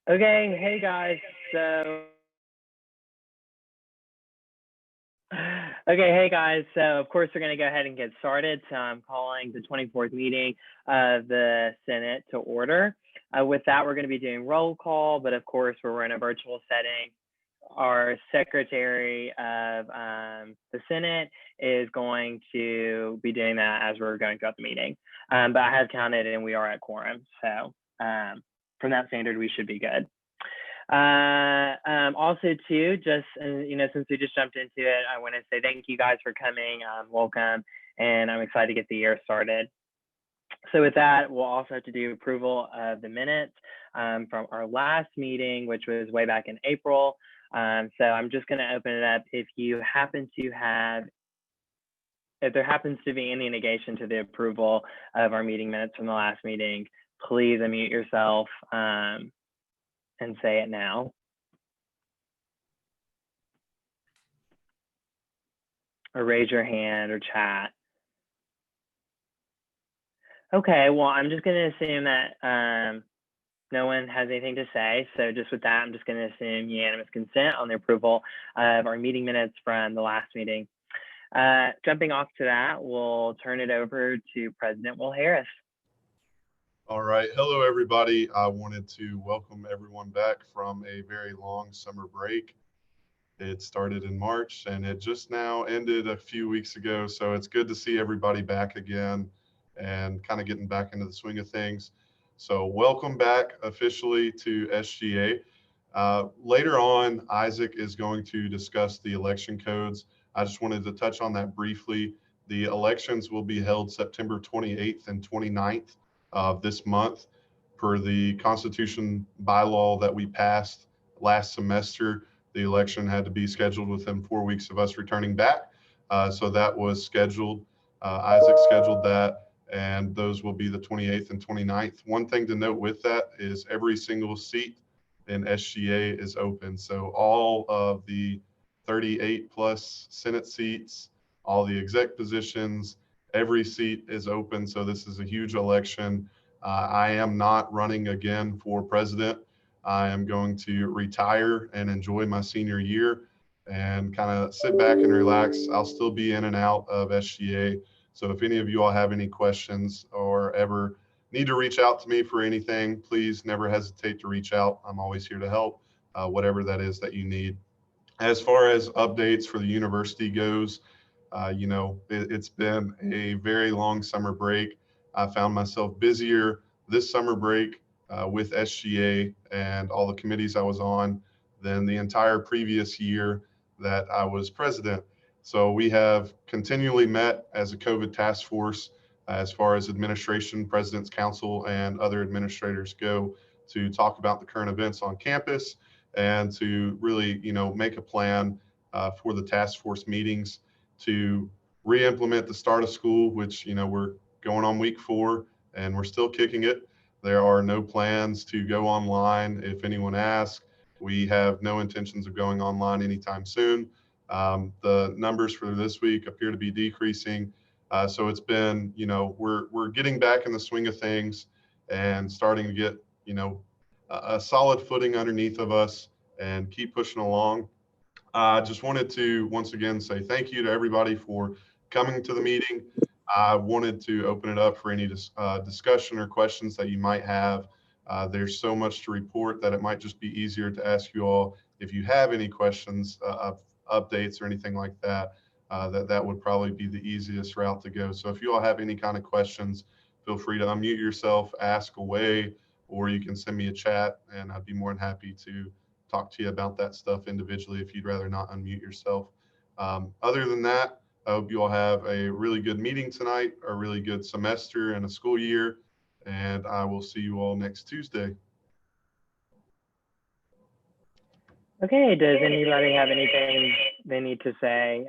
Okay, hey guys. So, okay, hey guys. So, of course, we're going to go ahead and get started. So, I'm calling the 24th meeting of the Senate to order. With that, we're going to be doing roll call, but of course, we're in a virtual setting. Our Secretary of the Senate is going to be doing that as we're going throughout the meeting. But I have counted and we are at quorum. So, from that standard, we should be good. Also too, just, since we just jumped into it, I want to say thank you guys for coming. Welcome, and I'm excited to get the year started. So with that, we'll also have to do approval of the minutes from our last meeting, which was way back in April. So I'm just going to open it up. If there happens to be any negation to the approval of our meeting minutes from the last meeting, please unmute yourself and say it now. Or raise your hand or chat. Okay, well, I'm just going to assume that no one has anything to say. So just with that, I'm just going to assume unanimous consent on the approval of our meeting minutes from the last meeting. Jumping off to that, we'll turn it over to President Will Harris. All right. Hello, everybody. I wanted to welcome everyone back from a very long summer break. It started in March and it just now ended a few weeks ago. So it's good to see everybody back again and kind of getting back into the swing of things. So welcome back officially to SGA. Later on, Isaac is going to discuss the election codes. I just wanted to touch on that briefly. The elections will be held September 28th and 29th of this month per the Constitution bylaw that we passed last semester. The election had to be scheduled within 4 weeks of us returning back. So that was scheduled. Isaac scheduled that, and those will be the 28th and 29th. One thing to note with that is every single seat in SGA is open. So all of the 38 plus Senate seats, all the exec positions, every seat is open. So this is a huge election. I am not running again for president. I am going to retire and enjoy my senior year and kind of sit back and relax. I'll still be in and out of SGA. So if any of you all have any questions or ever need to reach out to me for anything, please never hesitate to reach out. I'm always here to help, whatever that is that you need. As far as updates for the university goes, it's been a very long summer break. I found myself busier this summer break with SGA and all the committees I was on than the entire previous year that I was president. So we have continually met as a COVID task force as far as administration, president's council, and other administrators go to talk about the current events on campus and to really, make a plan for the task force meetings to re-implement the start of school, which, we're going on week 4 and we're still kicking it. There are no plans to go online. If anyone asks, we have no intentions of going online anytime soon. The numbers for this week appear to be decreasing. So it's been, we're getting back in the swing of things and starting to get, a solid footing underneath of us and keep pushing along. I just wanted to once again say thank you to everybody for coming to the meeting. I wanted to open it up for any discussion or questions that you might have. There's so much to report that it might just be easier to ask you all if you have any questions, updates or anything like that. That would probably be the easiest route to go. So if you all have any kind of questions, feel free to unmute yourself, ask away, or you can send me a chat and I'd be more than happy to talk to you about that stuff individually if you'd rather not unmute yourself. Other than that, I hope you all have a really good meeting tonight, a really good semester and a school year, and I will see you all next Tuesday. Okay, does anybody have anything they need to say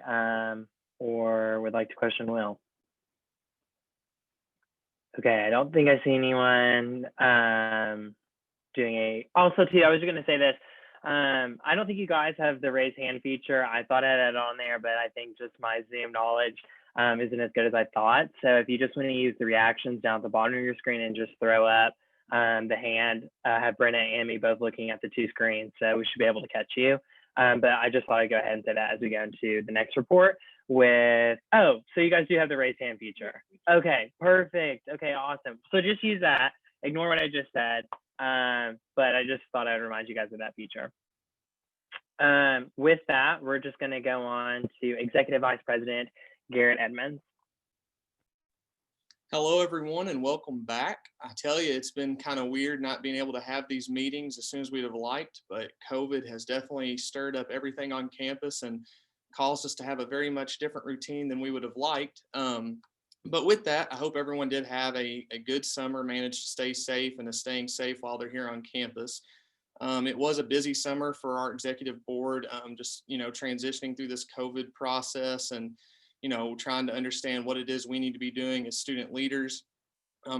or would like to question Will? Okay, I don't think I see anyone also too, I was going to say this. I don't think you guys have the raise hand feature. I thought I had it on there, but I think just my Zoom knowledge isn't as good as I thought. So if you just want to use the reactions down at the bottom of your screen and just throw up the hand. I have Brenna and me both looking at the two screens, so we should be able to catch you. But I just thought I'd go ahead and say that as we go into the next report with, oh, so you guys do have the raise hand feature. Okay, perfect. Okay, awesome. So just use that. Ignore what I just said. But I just thought I'd remind you guys of that feature. With that, we're just going to go on to Executive Vice President Garrett Edmonds. Hello, everyone, and welcome back. I tell you, it's been kind of weird not being able to have these meetings as soon as we'd have liked, but COVID has definitely stirred up everything on campus and caused us to have a very much different routine than we would have liked. But with that, I hope everyone did have a good summer, managed to stay safe and is staying safe while they're here on campus. It was a busy summer for our executive board, just, transitioning through this COVID process and, trying to understand what it is we need to be doing as student leaders.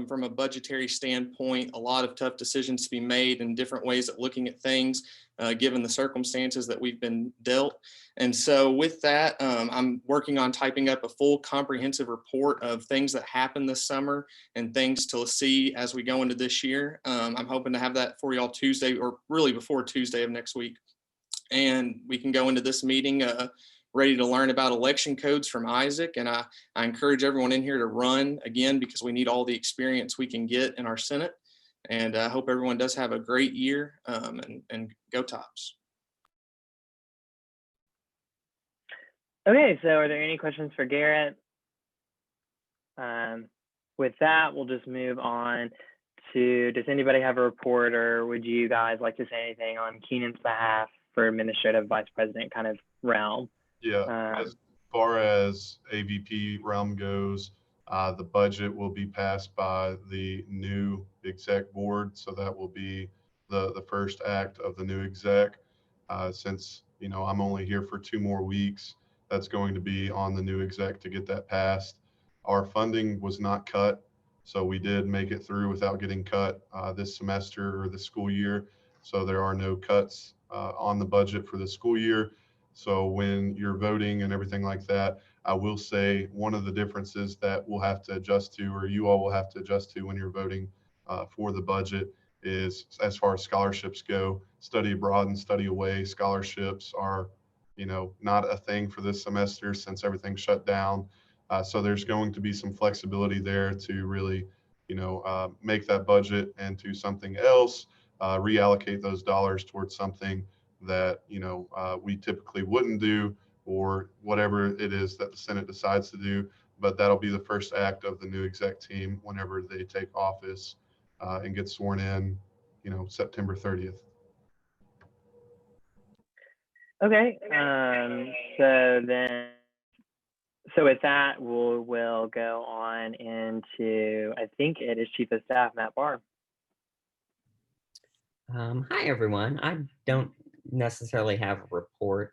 From a budgetary standpoint, a lot of tough decisions to be made and different ways of looking at things, given the circumstances that we've been dealt. And so with that, I'm working on typing up a full comprehensive report of things that happened this summer and things to see as we go into this year. I'm hoping to have that for y'all Tuesday, or really before Tuesday of next week. And we can go into this meeting ready to learn about election codes from Isaac. And I encourage everyone in here to run again, because we need all the experience we can get in our Senate. And I hope everyone does have a great year, and go Tops. Okay, so are there any questions for Garrett? With that, we'll just move on to, does anybody have a report, or would you guys like to say anything on Keenan's behalf for Administrative Vice President kind of realm? Yeah, as far as AVP realm goes, the budget will be passed by the new exec board. So that will be the first act of the new exec. Since, I'm only here for 2 more weeks, that's going to be on the new exec to get that passed. Our funding was not cut, so we did make it through without getting cut this semester or this school year. So there are no cuts on the budget for the school year. So when you're voting and everything like that, I will say one of the differences that we'll have to adjust to, or you all will have to adjust to when you're voting for the budget, is as far as scholarships go. Study abroad and study away scholarships are, not a thing for this semester since everything shut down. So there's going to be some flexibility there to really, make that budget into something else, reallocate those dollars towards something that we typically wouldn't do, or whatever it is that the Senate decides to do. But that'll be the first act of the new exec team whenever they take office and get sworn in, September 30th. Okay, so with that, we'll go on into, I think it is Chief of Staff Matt Barr. Hi, everyone. I don't necessarily have a report.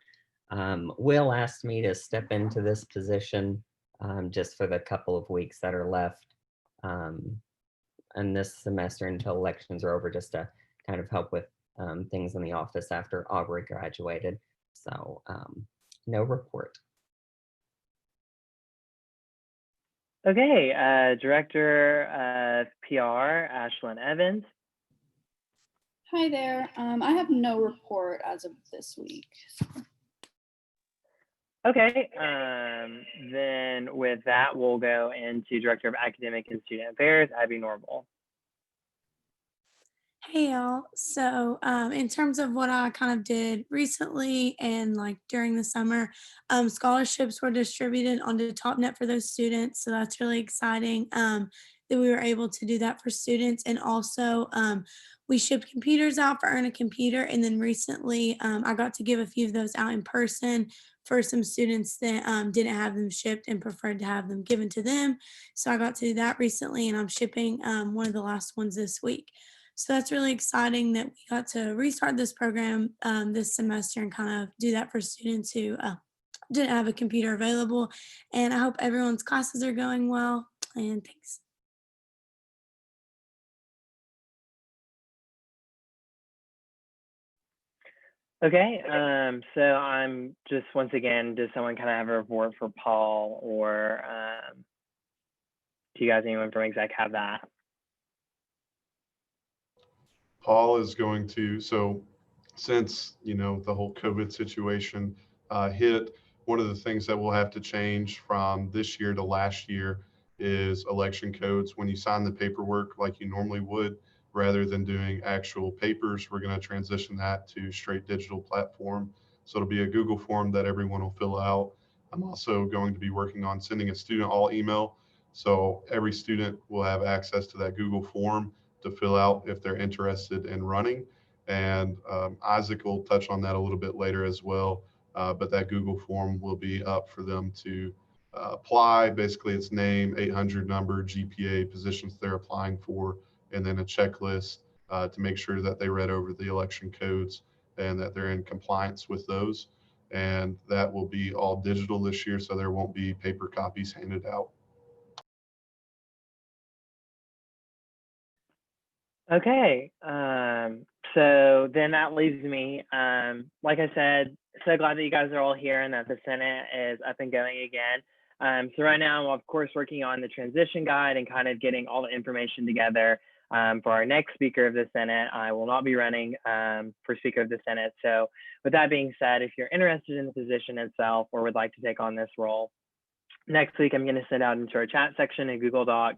Will asked me to step into this position just for the couple of weeks that are left and this semester until elections are over, just to kind of help with things in the office after Aubrey graduated. So no report. Okay, Director of PR, Ashlyn Evans. Hi there. I have no report as of this week. Okay, then with that, we'll go into Director of Academic and Student Affairs, Abby Norval. Hey y'all. So in terms of what I kind of did recently and like during the summer, scholarships were distributed onto TopNet for those students. So that's really exciting that we were able to do that for students. And also we shipped computers out for Earn a Computer. And then recently I got to give a few of those out in person for some students that didn't have them shipped and preferred to have them given to them. So I got to do that recently, and I'm shipping one of the last ones this week. So that's really exciting that we got to restart this program this semester and kind of do that for students who didn't have a computer available. And I hope everyone's classes are going well, and thanks. Okay, so I'm just, once again, does someone kind of have a report for Paul, or do you guys, anyone from exec have that? Paul is going to, so since, the whole COVID situation hit, one of the things that we'll have to change from this year to last year is election codes. When you sign the paperwork like you normally would, rather than doing actual papers, we're going to transition that to straight digital platform. So it'll be a Google form that everyone will fill out. I'm also going to be working on sending a student all email. So every student will have access to that Google form to fill out if they're interested in running. And Isaac will touch on that a little bit later as well. But that Google form will be up for them to apply. Basically, it's name, 800 number, GPA, positions they're applying for, and then a checklist to make sure that they read over the election codes and that they're in compliance with those. And that will be all digital this year, so there won't be paper copies handed out. Okay, so then that leaves me, like I said, so glad that you guys are all here and that the Senate is up and going again. So right now, I'm of course working on the transition guide and kind of getting all the information together for our next Speaker of the Senate. I will not be running for Speaker of the Senate. So with that being said, if you're interested in the position itself or would like to take on this role, next week I'm going to send out into our chat section in Google Doc,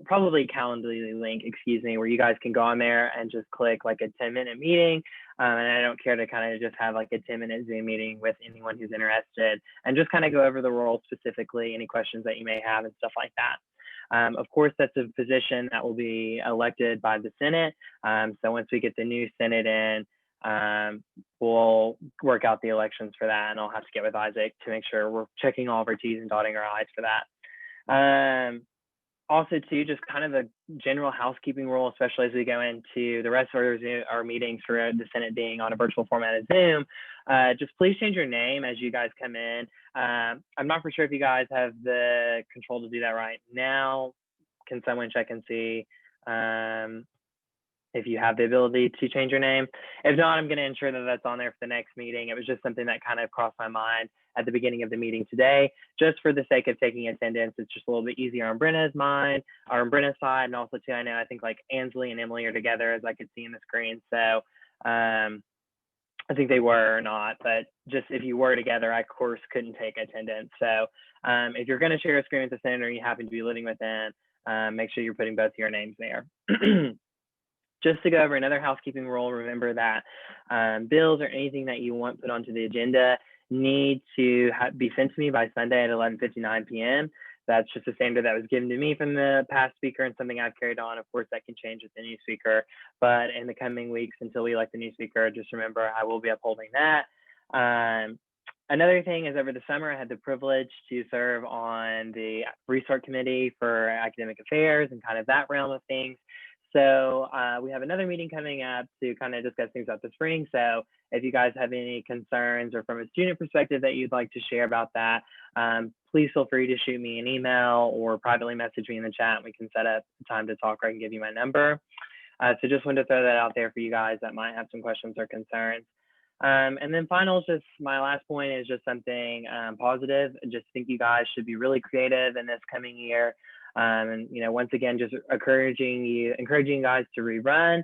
probably Calendly link, excuse me, where you guys can go on there and just click like a 10-minute meeting. And I don't care to kind of just have like a 10-minute Zoom meeting with anyone who's interested and just kind of go over the role specifically, any questions that you may have and stuff like that. Of course, that's a position that will be elected by the Senate. So once we get the new Senate in, we'll work out the elections for that, and I'll have to get with Isaac to make sure we're checking all of our T's and dotting our I's for that. Also, too, just kind of a general housekeeping rule, especially as we go into the rest of our meetings for the Senate being on a virtual format of Zoom. Just please change your name as you guys come in. I'm not for sure if you guys have the control to do that right now. Can someone check and see if you have the ability to change your name? If not, I'm going to ensure that that's on there for the next meeting. It was just something that kind of crossed my mind at the beginning of the meeting today, just for the sake of taking attendance. It's just a little bit easier on Brenna's mind, or on Brenna's side, and also too, I think like Ansley and Emily are together, as I could see in the screen. So I think they were or not, but just if you were together, I of course couldn't take attendance. So if you're going to share a screen with the Senate or you happen to be living within, make sure you're putting both your names there. Just to go over another housekeeping rule, remember that bills or anything that you want put onto the agenda need to be sent to me by Sunday at 11:59 p.m. That's just a standard that was given to me from the past speaker and something I've carried on. Of course, that can change with the new speaker, but in the coming weeks until we elect the new speaker, just remember I will be upholding that. Another thing is, over the summer, I had the privilege to serve on the Restart Committee for Academic Affairs and kind of that realm of things. So we have another meeting coming up to kind of discuss things about the spring. So if you guys have any concerns or from a student perspective that you'd like to share about that, please feel free to shoot me an email or privately message me in the chat. We can set up a time to talk, or I can give you my number. So just wanted to throw that out there for you guys that might have some questions or concerns. And then final, just my last point is just something positive. I just think you guys should be really creative in this coming year. And once again, just encouraging you guys to rerun.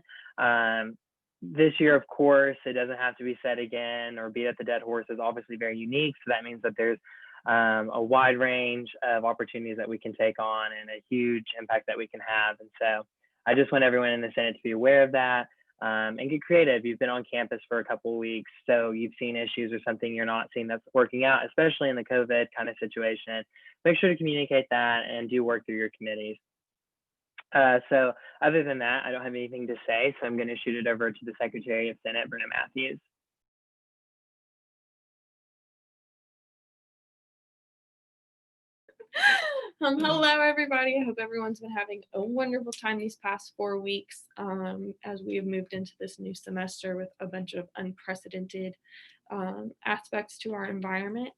This year, of course, it doesn't have to be said again or beat at the dead horse, is obviously very unique. So that means that there's a wide range of opportunities that we can take on and a huge impact that we can have. And so I just want everyone in the Senate to be aware of that and get creative. You've been on campus for a couple of weeks, so you've seen issues or something you're not seeing that's working out, especially in the COVID kind of situation. Make sure to communicate that and do work through your committees. So other than that, I don't have anything to say, so I'm going to shoot it over to the Secretary of Senate, Brenna Matthews. Hello, everybody. I hope everyone's been having a wonderful time these past 4 weeks as we have moved into this new semester with a bunch of unprecedented aspects to our environment.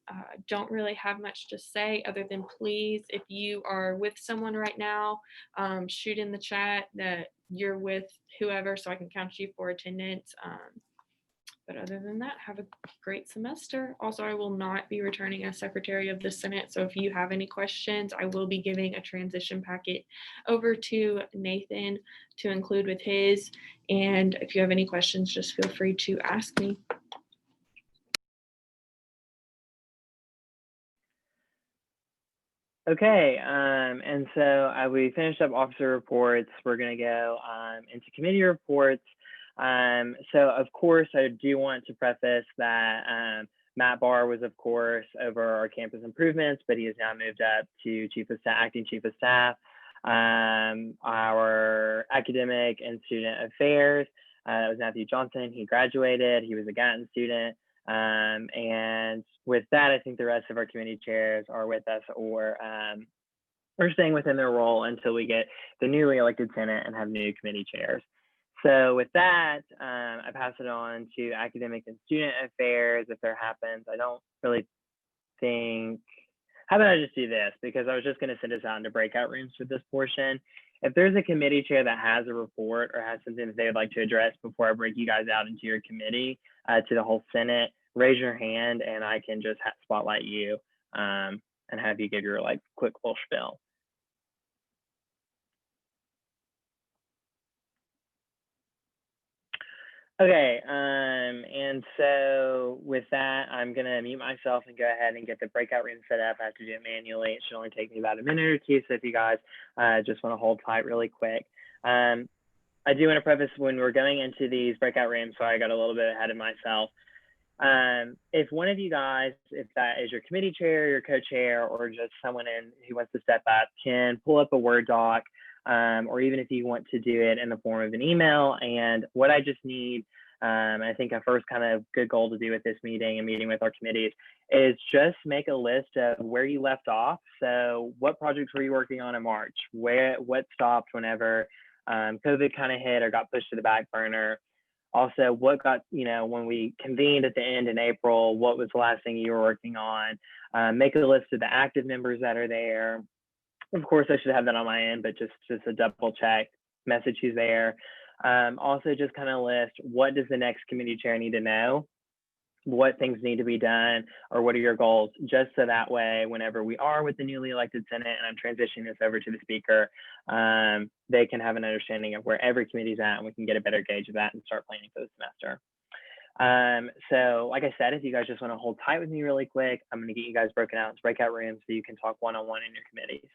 Don't really have much to say other than, please, if you are with someone right now, shoot in the chat that you're with whoever so I can count you for attendance. But other than that, have a great semester. Also, I will not be returning as Secretary of the Senate. So if you have any questions, I will be giving a transition packet over to Nathan to include with his. And if you have any questions, just feel free to ask me. Okay, and so we finished up officer reports. We're going to go into committee reports. So of course, I do want to preface that Matt Barr was, of course, over our campus improvements, but he has now moved up to acting chief of staff. Our academic and student affairs, that was Matthew Johnson. He graduated. He was a Gatton student. And with that, I think the rest of our committee chairs are with us or staying within their role until we get the newly elected Senate and have new committee chairs. So with that, I pass it on to academic and student affairs if there happens. I don't really think, how about I just do this? Because I was just going to send us out into breakout rooms for this portion. If there's a committee chair that has a report or has something that they would like to address before I break you guys out into your committee to the whole Senate, raise your hand and I can just spotlight you and have you give your like quick little spiel. Okay, and so with that, I'm gonna mute myself and go ahead and get the breakout room set up. I have to do it manually. It should only take me about a minute or two. So if you guys just wanna hold tight really quick. I do wanna preface when we're going into these breakout rooms, so I got a little bit ahead of myself. If one of you guys, if that is your committee chair, your co-chair, or just someone who wants to step up, can pull up a Word doc, or even if you want to do it in the form of an email. And what I just need, I think a first kind of good goal to do with this meeting and meeting with our committees is just make a list of where you left off. So what projects were you working on in March? What stopped whenever COVID kind of hit or got pushed to the back burner? Also, what got, when we convened at the end in April, what was the last thing you were working on? Make a list of the active members that are there. Of course, I should have that on my end, but just a double check, message who's there. Also, just kind of list what does the next committee chair need to know, what things need to be done, or what are your goals, just so that way, whenever we are with the newly elected Senate and I'm transitioning this over to the speaker, they can have an understanding of where every committee's at and we can get a better gauge of that and start planning for the semester. So like I said, if you guys just want to hold tight with me really quick, I'm going to get you guys broken out into breakout rooms so you can talk one-on-one in your committees.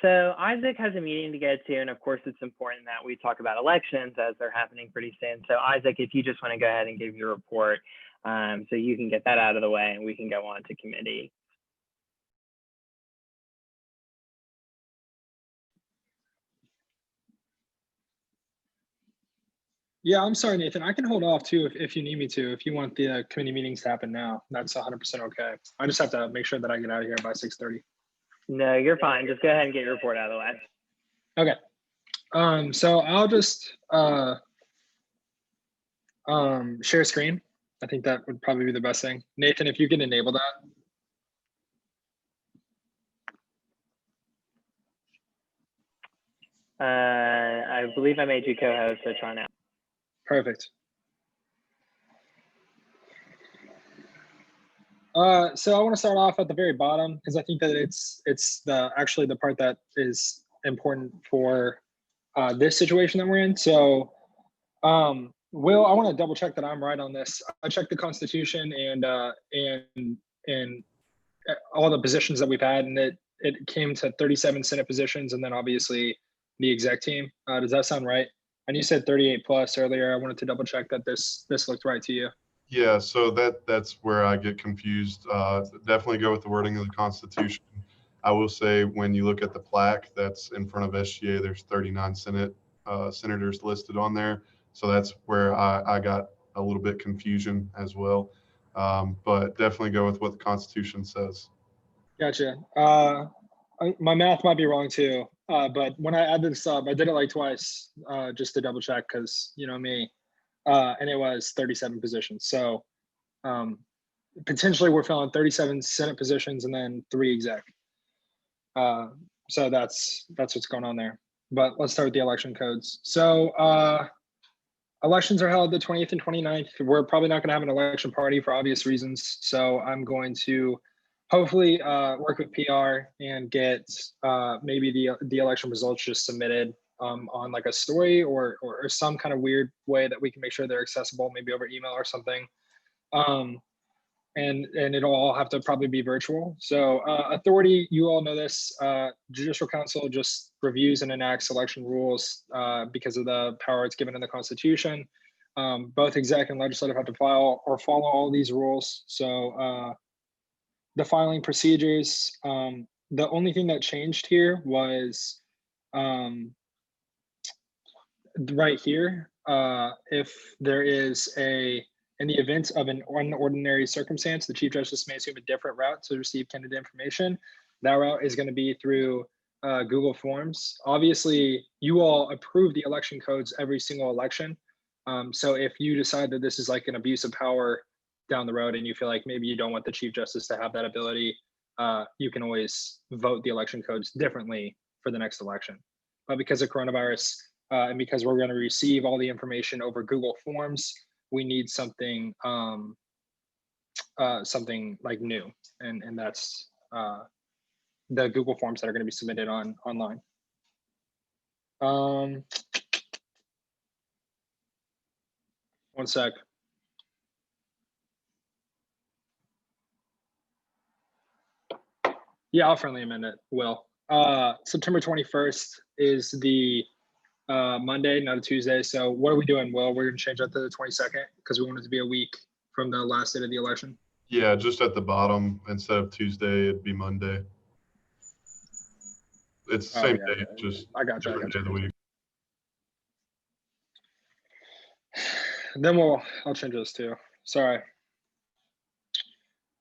So Isaac has a meeting to get to, and of course it's important that we talk about elections as they're happening pretty soon. So Isaac, if you just want to go ahead and give your report, so you can get that out of the way and we can go on to committee. Yeah, I'm sorry, Nathan. I can hold off too if you need me to. If you want the committee meetings to happen now, that's 100% okay. I just have to make sure that I get out of here by 6:30. No, you're fine. Just go ahead and get your report out of the way. Okay. So I'll just share screen. I think that would probably be the best thing. Nathan, if you can enable that. I believe I made you co-host, so try now. Perfect. So I want to start off at the very bottom because I think that it's actually the part that is important for this situation that we're in. So Will, I want to double check that I'm right on this. I checked the Constitution and all the positions that we've had, and it came to 37 Senate positions, and then obviously the exec team. Does that sound right? And you said 38 plus earlier. I wanted to double check that this looked right to you. Yeah, so that's where I get confused. Definitely go with the wording of the Constitution. I will say when you look at the plaque that's in front of SGA, there's 39 senators listed on there. So that's where I got a little bit confusion as well. But definitely go with what the Constitution says. Gotcha. My math might be wrong too, but when I added this up, I did it like twice just to double check because you know me, and it was 37 positions. So potentially we're filling 37 Senate positions and then 3 exec. So that's what's going on there. But let's start with the election codes. So elections are held the 20th and 29th. We're probably not going to have an election party for obvious reasons. So I'm going to hopefully work with PR and get maybe the election results just submitted on like a story or some kind of weird way that we can make sure they're accessible, maybe over email or something. And it'll all have to probably be virtual. So authority, you all know this, Judicial Council just reviews and enacts election rules because of the power it's given in the Constitution. Both exec and legislative have to file or follow all these rules. So the filing procedures, the only thing that changed here was right here, if there is in the event of an unordinary circumstance, the Chief Justice may assume a different route to receive candidate information. That route is going to be through Google Forms. Obviously, you all approve the election codes every single election. So if you decide that this is like an abuse of power down the road and you feel like maybe you don't want the Chief Justice to have that ability, you can always vote the election codes differently for the next election. But because of coronavirus and because we're going to receive all the information over Google Forms, we need something something like new, and that's the Google Forms that are going to be submitted online. One sec. Yeah, I'll friendly amend it. Will. September 21st is the Monday, not a Tuesday. So what are we doing? Well, we're going to change that to the 22nd because we want it to be a week from the last day of the election. Yeah, just at the bottom, instead of Tuesday, it'd be Monday. It's the same day, just I got you. different day of the week. Then I'll change those too. Sorry.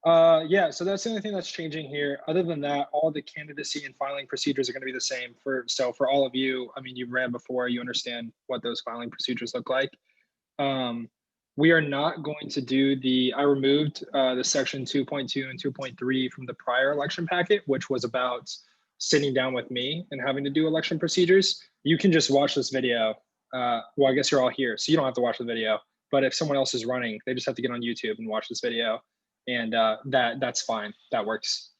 Yeah, so that's the only thing that's changing here. Other than that, all the candidacy and filing procedures are going to be the same for all of you. I mean, you've ran before, you understand what those filing procedures look like. We are not going to do I removed the section 2.2 and 2.3 from the prior election packet, which was about sitting down with me and having to do election procedures. You can just watch this video. Well, I guess you're all here, so you don't have to watch the video. But if someone else is running, they just have to get on YouTube and watch this video. And that's fine. That works.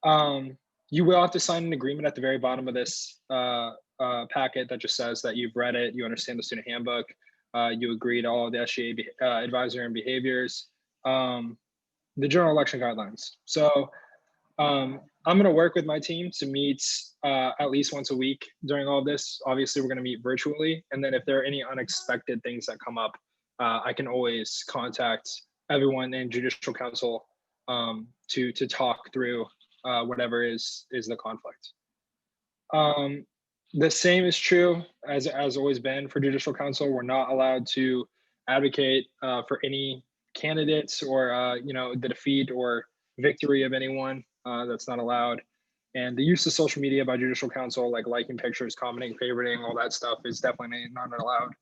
You will have to sign an agreement at the very bottom of this packet that just says that you've read it, you understand the student handbook, you agree to all of the SGA advisory and behaviors, the general election guidelines. So I'm going to work with my team to meet at least once a week during all of this. Obviously, we're going to meet virtually. And then if there are any unexpected things that come up, I can always contact everyone in Judicial Council to talk through whatever is the conflict. The same is true as always been for Judicial Council. We're not allowed to advocate for any candidates or the defeat or victory of anyone. That's not allowed. And the use of social media by judicial council, like liking pictures, commenting, favoriting, all that stuff is definitely not allowed.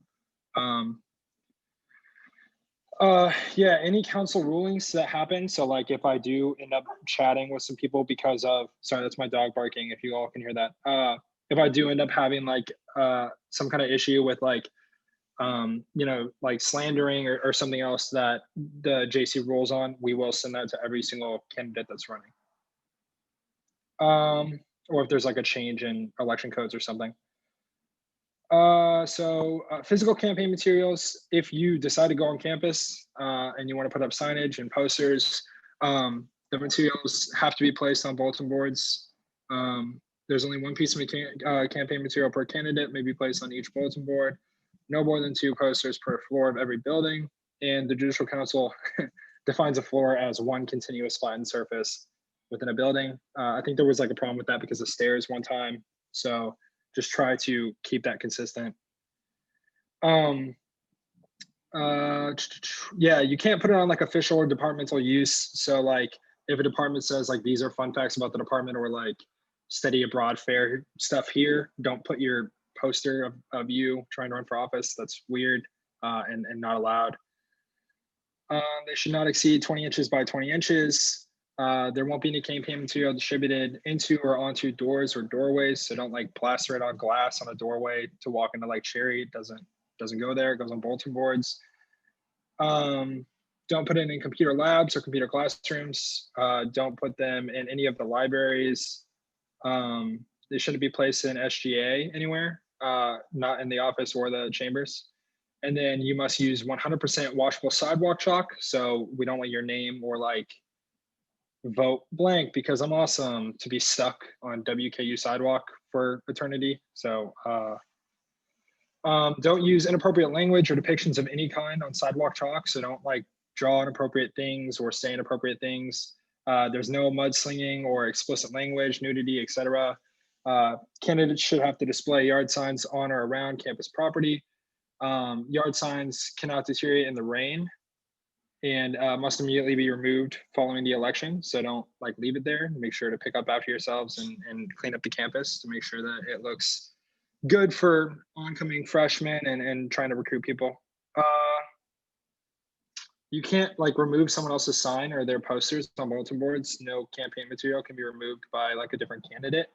Yeah, any council rulings that happen. So like if I do end up chatting with some people because of, sorry, that's my dog barking, if you all can hear that. If I do end up having like some kind of issue with like, you know, like slandering or something else that the JC rules on, we will send that to every single candidate that's running. Or if there's like a change in election codes or something. Physical campaign materials, if you decide to go on campus and you want to put up signage and posters, the materials have to be placed on bulletin boards. There's only one piece of campaign material per candidate may be placed on each bulletin board. No more than 2 posters per floor of every building. And the Judicial Council defines a floor as one continuous flattened surface within a building. I think there was like a problem with that because of stairs one time. So just try to keep that consistent. Yeah, you can't put it on like official or departmental use. So like if a department says like these are fun facts about the department or like study abroad fair stuff here, don't put your poster of you trying to run for office. That's weird and not allowed. They should not exceed 20 inches by 20 inches. There won't be any campaign material distributed into or onto doors or doorways. So don't like plaster it on glass on a doorway to walk into like Cherry. It doesn't go there. It goes on bulletin boards. Don't put it in computer labs or computer classrooms. Don't put them in any of the libraries. They shouldn't be placed in SGA anywhere, not in the office or the chambers. And then you must use 100% washable sidewalk chalk. So we don't want your name or like vote blank because I'm awesome to be stuck on WKU sidewalk for eternity. So don't use inappropriate language or depictions of any kind on sidewalk chalk. So don't like draw inappropriate things or say inappropriate things. There's no mudslinging or explicit language, nudity, etc. Candidates should have to display yard signs on or around campus property. Yard signs cannot deteriorate in the rain and must immediately be removed following the election. So don't like leave it there. Make sure to pick up after yourselves and clean up the campus to make sure that it looks good for oncoming freshmen and trying to recruit people. You can't like remove someone else's sign or their posters on bulletin boards. No campaign material can be removed by like a different candidate.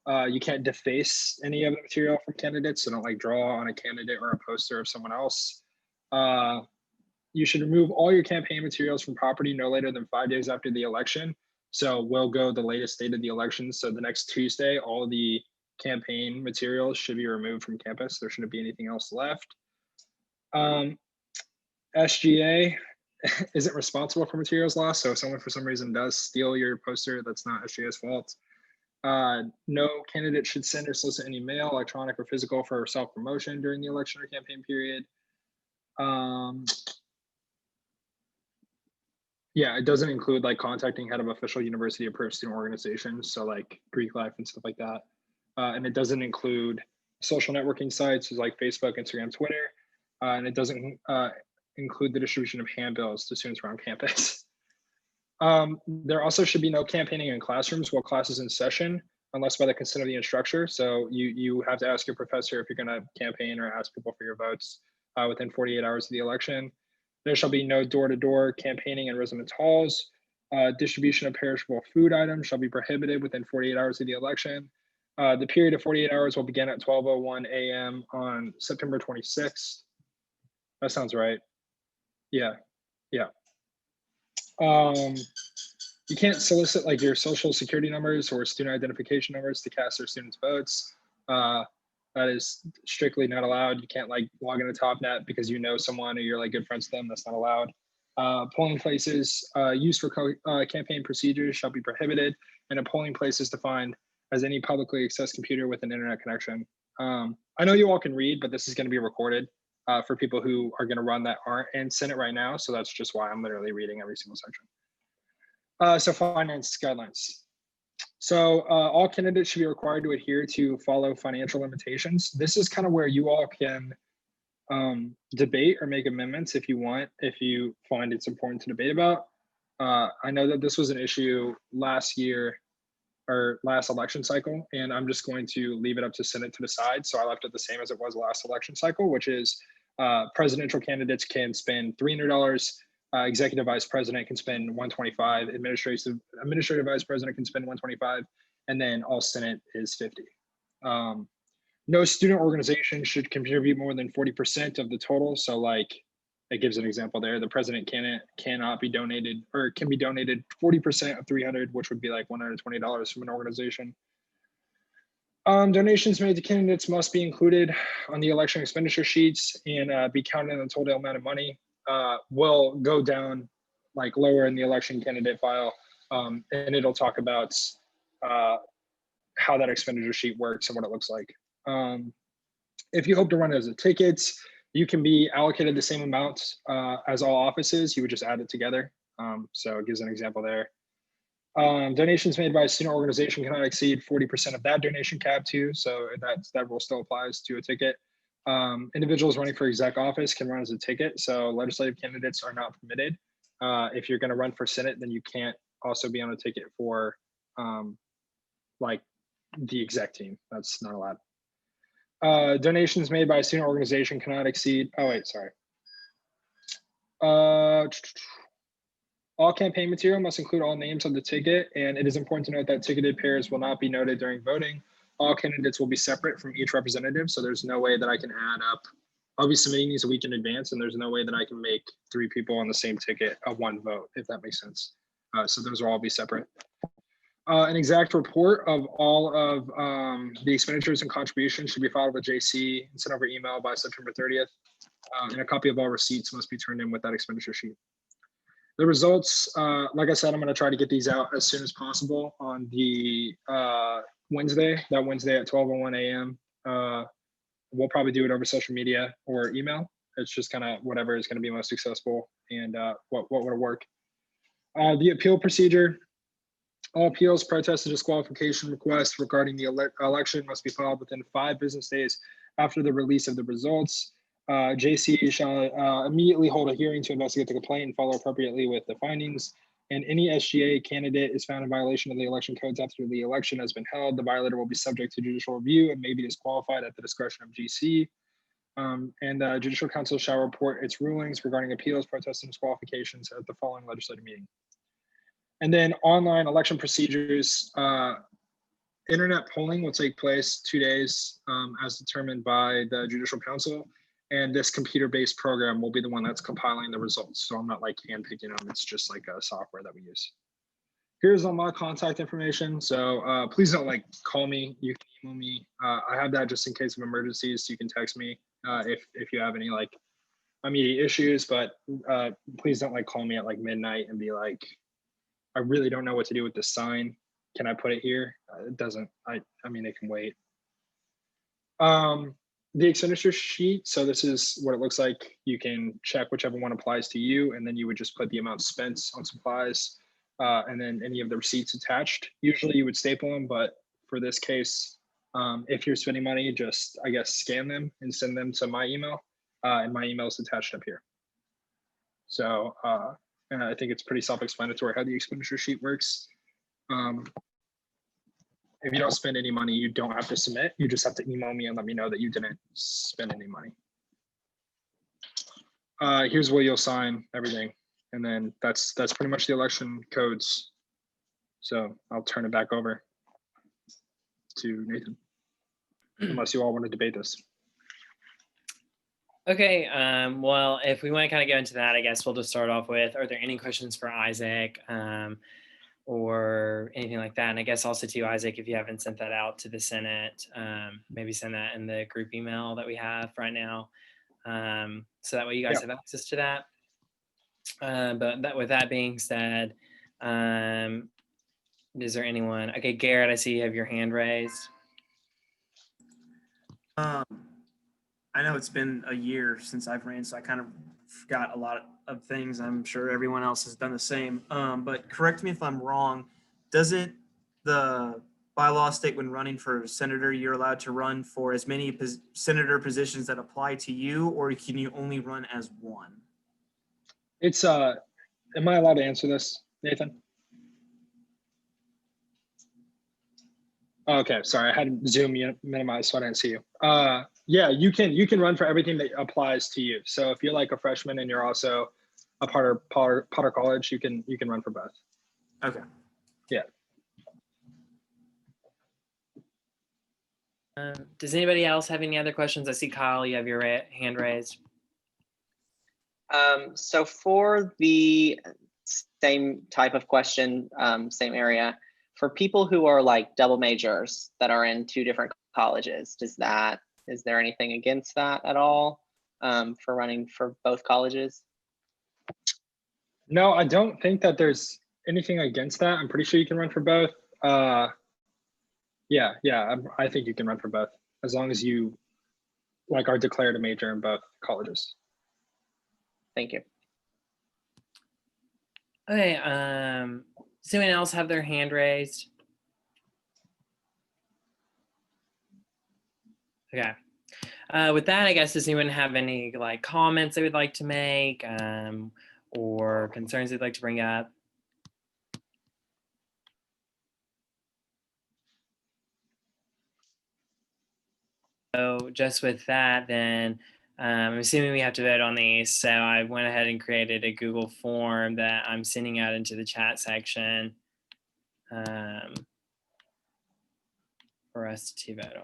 You can't deface any of the material from candidates. So don't like draw on a candidate or a poster of someone else. You should remove all your campaign materials from property no later than 5 days after the election. So we'll go the latest date of the election. So the next Tuesday, all the campaign materials should be removed from campus. There shouldn't be anything else left. SGA isn't responsible for materials lost. So if someone for some reason does steal your poster, that's not SGA's fault. No candidate should send or solicit any mail, electronic or physical for self-promotion during the election or campaign period. Yeah, it doesn't include like contacting head of official university approved student organizations. So like Greek life and stuff like that. And it doesn't include social networking sites like Facebook, Instagram, Twitter. And it doesn't include the distribution of handbills to students around campus. There also should be no campaigning in classrooms while class is in session, unless by the consent of the instructor. So you have to ask your professor if you're gonna campaign or ask people for your votes within 48 hours of the election. There shall be no door-to-door campaigning in residence halls. Distribution of perishable food items shall be prohibited within 48 hours of the election. The period of 48 hours will begin at 12:01 a.m. on September 26th. That sounds right. Yeah. You can't solicit like your social security numbers or student identification numbers to cast their students' votes. That is strictly not allowed. You can't like log into TopNet because you know someone or you're like good friends with them. That's not allowed. Polling places used for campaign procedures shall be prohibited, and a polling place is defined as any publicly accessed computer with an internet connection. I know you all can read, but this is going to be recorded for people who are going to run that aren't in Senate right now. So that's just why I'm literally reading every single section. So finance guidelines. So all candidates should be required to adhere to follow financial limitations. This is kind of where you all can debate or make amendments if you want, if you find it's important to debate about. I know that this was an issue last year or last election cycle, and I'm just going to leave it up to Senate to decide. So I left it the same as it was last election cycle, which is presidential candidates can spend $300. Executive vice president can spend $125. Administrative vice president can spend $125, and then all Senate is $50. No student organization should contribute more than 40% of the total. So like it gives an example there. The president cannot be donated, or can be donated 40% of 300, which would be like $120 from an organization. Donations made to candidates must be included on the election expenditure sheets and be counted in the total amount of money. Will go down like lower in the election candidate file, and it'll talk about how that expenditure sheet works and what it looks like. If you hope to run as a ticket, you can be allocated the same amount as all offices. You would just add it together. So it gives an example there. Donations made by a student organization cannot exceed 40% of that donation cap too. So that rule still applies to a ticket. Individuals running for exec office can run as a ticket. So legislative candidates are not permitted. If you're going to run for Senate, then you can't also be on a ticket for like the exec team. That's not allowed. Donations made by a student organization cannot exceed, all campaign material must include all names on the ticket, and it is important to note that ticketed pairs will not be noted during voting. All candidates will be separate from each representative, so there's no way that I can add up. I'll be submitting these a week in advance, and there's no way that I can make 3 people on the same ticket a 1 vote, if that makes sense. So those will all be separate. An exact report of all of the expenditures and contributions should be filed with JC and sent over email by September 30th. And a copy of all receipts must be turned in with that expenditure sheet. The results, like I said, I'm going to try to get these out as soon as possible on the Wednesday at 12:01 a.m. We'll probably do it over social media or email. It's just kind of whatever is going to be most successful and what would work. The appeal procedure. All appeals, protests, and disqualification requests regarding the election must be filed within 5 business days after the release of the results. JC shall immediately hold a hearing to investigate the complaint and follow appropriately with the findings. And any SGA candidate is found in violation of the election codes after the election has been held. The violator will be subject to judicial review and may be disqualified at the discretion of GC. Judicial Council shall report its rulings regarding appeals, protests, and disqualifications at the following legislative meeting. And then online election procedures, internet polling will take place 2 days as determined by the Judicial Council. And this computer-based program will be the one that's compiling the results. So I'm not like handpicking them, it's just like a software that we use. Here's all my contact information. So please don't like call me, you can email me. I have that just in case of emergencies. So you can text me if you have any like immediate issues, but please don't like call me at like midnight and be like, I really don't know what to do with this sign. Can I put it here? It doesn't, I mean, it can wait. The expenditure sheet. So this is what it looks like. You can check whichever one applies to you, and then you would just put the amount spent on supplies and then any of the receipts attached. Usually you would staple them, but for this case, if you're spending money, just, I guess, scan them and send them to my email, and my email is attached up here. So, and I think it's pretty self-explanatory how the expenditure sheet works. If you don't spend any money, you don't have to submit. You just have to email me and let me know that you didn't spend any money. Here's where you'll sign everything. And then that's pretty much the election codes. So I'll turn it back over to Nathan, unless you all want to debate this. Okay, well, if we want to kind of go into that, I guess we'll just start off with, are there any questions for Isaac or anything like that? And I guess also to Isaac, if you haven't sent that out to the Senate, maybe send that in the group email that we have right now. So that way you guys have access to that. But with that being said, is there anyone? Okay, Garrett, I see you have your hand raised. I know it's been a year since I've ran, so I kind of forgot a lot of things. I'm sure everyone else has done the same. But correct me if I'm wrong. Doesn't the bylaw state when running for senator, you're allowed to run for as many senator positions that apply to you, or can you only run as one? It's, am I allowed to answer this, Nathan? Okay, sorry, I had Zoom minimized, so I didn't see you. Yeah, you can run for everything that applies to you. So if you're like a freshman and you're also a Potter College, you can run for both. Okay. Does anybody else have any other questions? I see Kyle, you have your hand raised. So for the same type of question, same area, for people who are like double majors that are in 2 different colleges, is there anything against that at all for running for both colleges? No, I don't think that there's anything against that. I'm pretty sure you can run for both. Yeah, I think you can run for both as long as you like are declared a major in both colleges. Thank you. Okay, does anyone else have their hand raised? Okay. With that, I guess, does anyone have any like comments they would like to make or concerns they'd like to bring up? So just with that, then I'm assuming we have to vote on these. So I went ahead and created a Google form that I'm sending out into the chat section for us to vote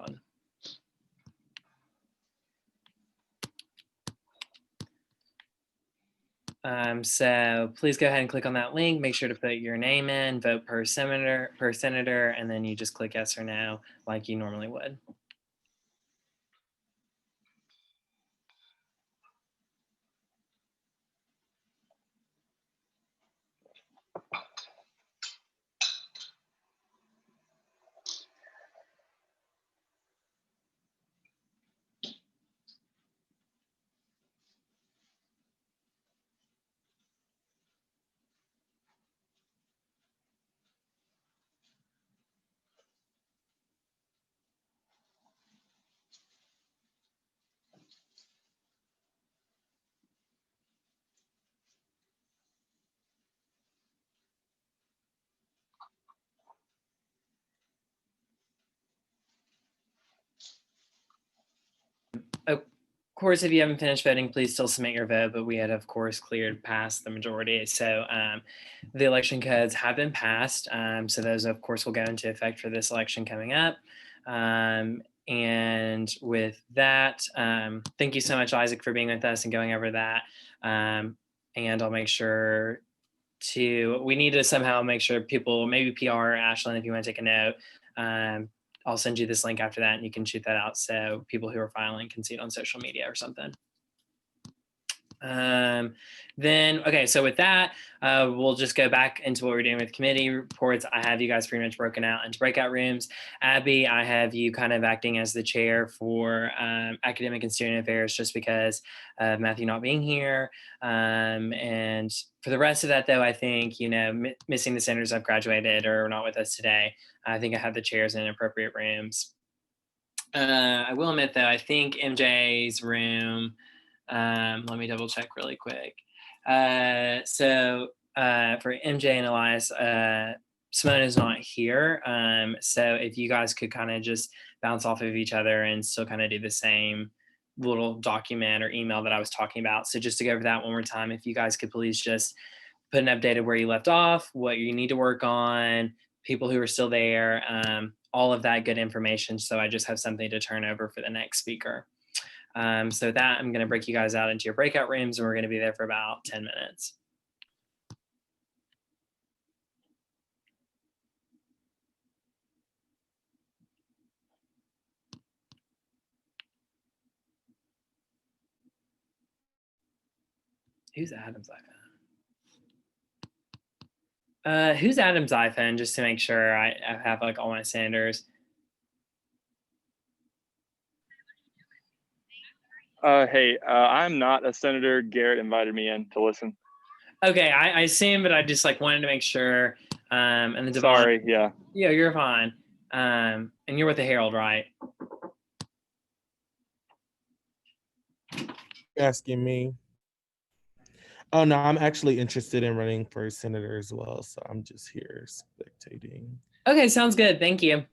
on. So please go ahead and click on that link. Make sure to put your name in, vote per senator, and then you just click yes or no like you normally would. Of course, if you haven't finished voting, please still submit your vote, but we had, of course, cleared past the majority. So the election codes have been passed. So those, of course, will go into effect for this election coming up. And with that, thank you so much, Isaac, for being with us and going over that. And I'll make sure we need to somehow make sure people, maybe PR, Ashlyn, if you want to take a note, I'll send you this link after that and you can shoot that out so people who are filing can see it on social media or something. Okay, so with that, we'll just go back into what we're doing with committee reports. I have you guys pretty much broken out into breakout rooms. Abby, I have you kind of acting as the chair for academic and student affairs just because of Matthew not being here. And for the rest of that, though, I think, missing the senators I've graduated or not with us today, I think I have the chairs in appropriate rooms. I will admit, though, I think MJ's room, let me double check really quick. So for MJ and Elias, Simone is not here. So if you guys could kind of just bounce off of each other and still kind of do the same little document or email that I was talking about. So just to go over that one more time, if you guys could please just put an update of where you left off, what you need to work on, people who are still there, all of that good information. So I just have something to turn over for the next speaker. So that I'm going to break you guys out into your breakout rooms and we're going to be there for about 10 minutes. Who's Adam's iPhone? Who's Adam's iPhone? Just to make sure I have like all my senators. Hey, I'm not a senator. Garrett invited me in to listen. Okay, I assume, but I just like wanted to make sure. And the Devon, Sorry, yeah. Yeah, you're fine. And you're with the Herald, right? Asking me. Oh no, I'm actually interested in running for senator as well, so I'm just here spectating. Okay, sounds good. Thank you.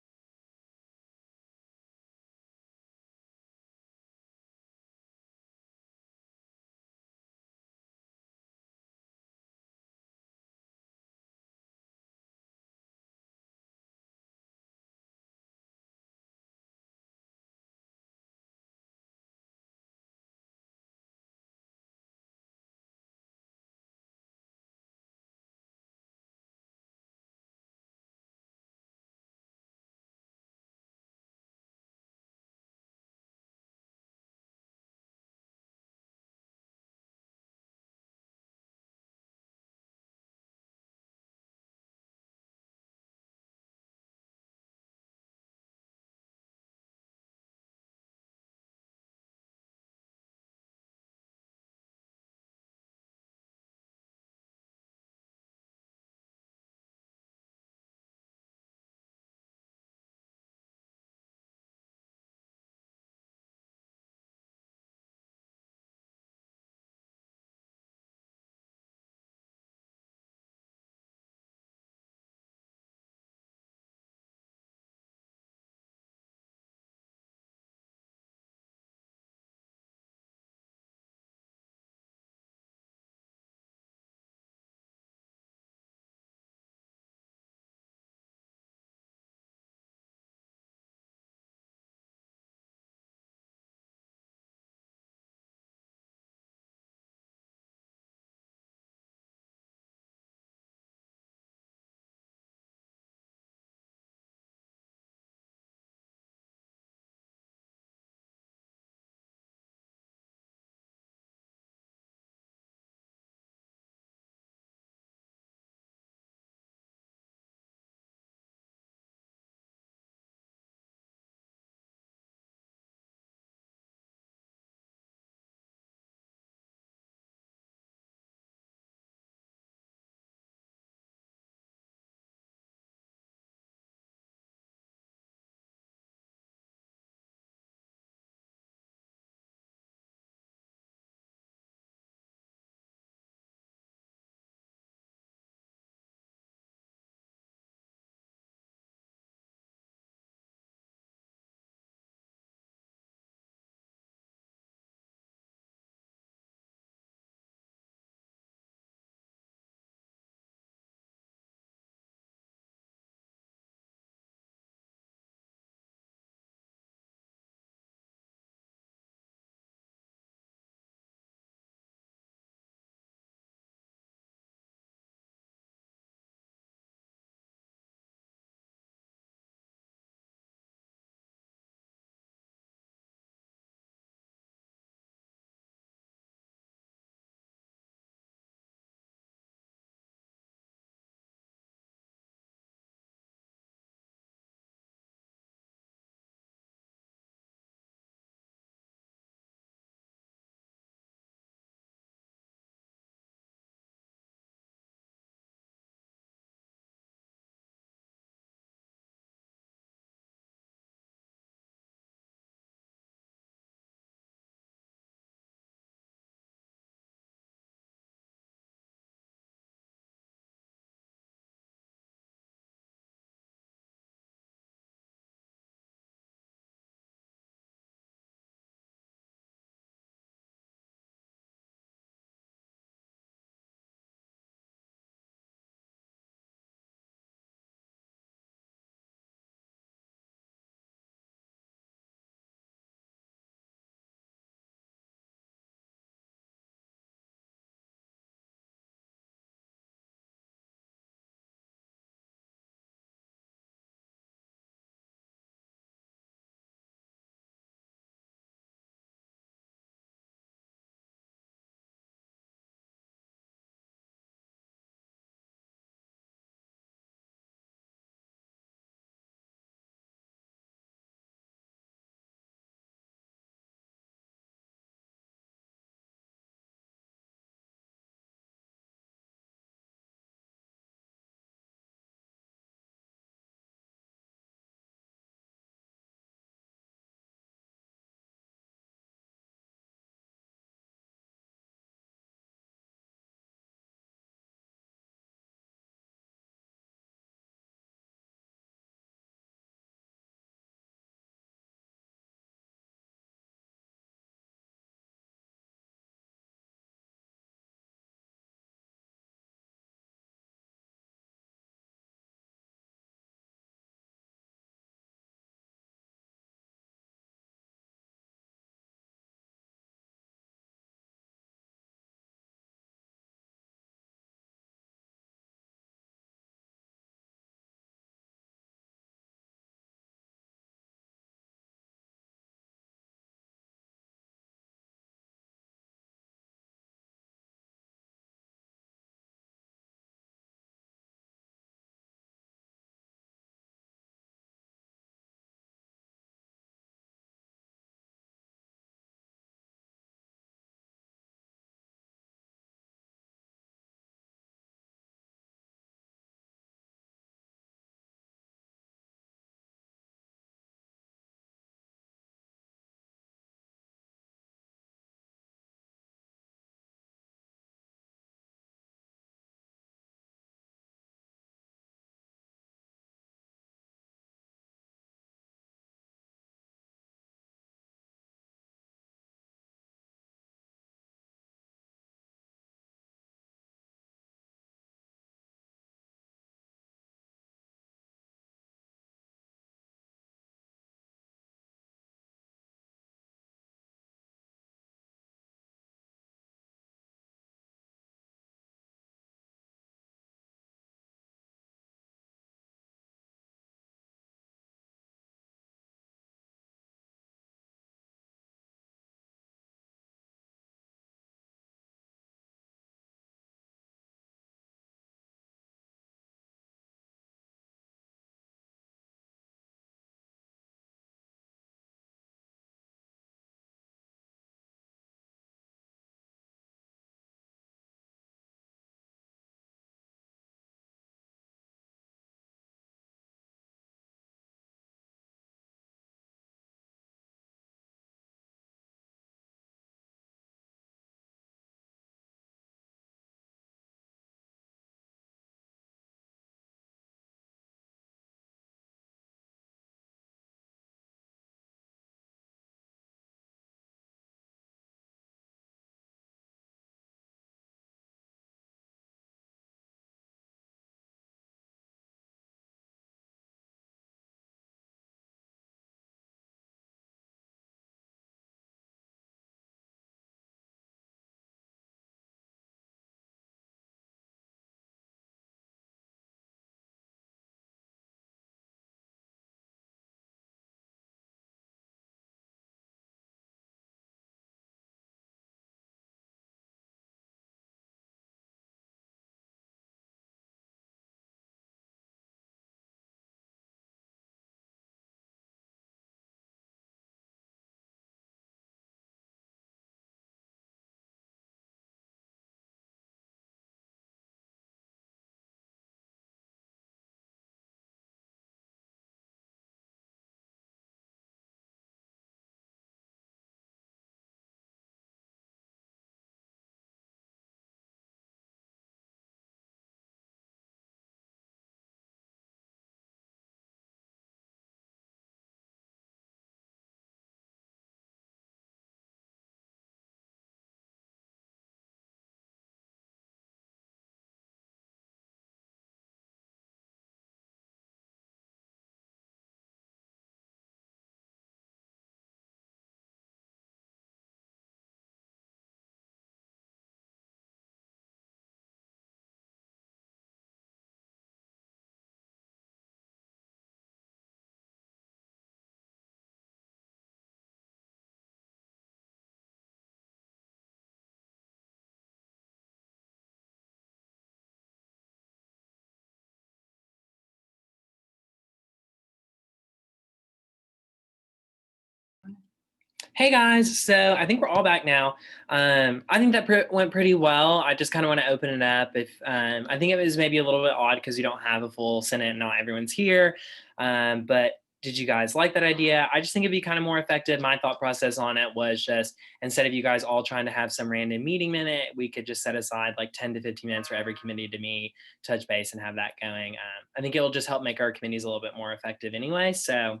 Hey guys, so I think we're all back now. I think that went pretty well. I just kind of want to open it up. If I think it was maybe a little bit odd because you don't have a full Senate and not everyone's here. But did you guys like that idea? I just think it'd be kind of more effective. My thought process on it was just instead of you guys all trying to have some random meeting minute, we could just set aside like 10 to 15 minutes for every committee to meet, touch base, and have that going. I think it'll just help make our committees a little bit more effective anyway. So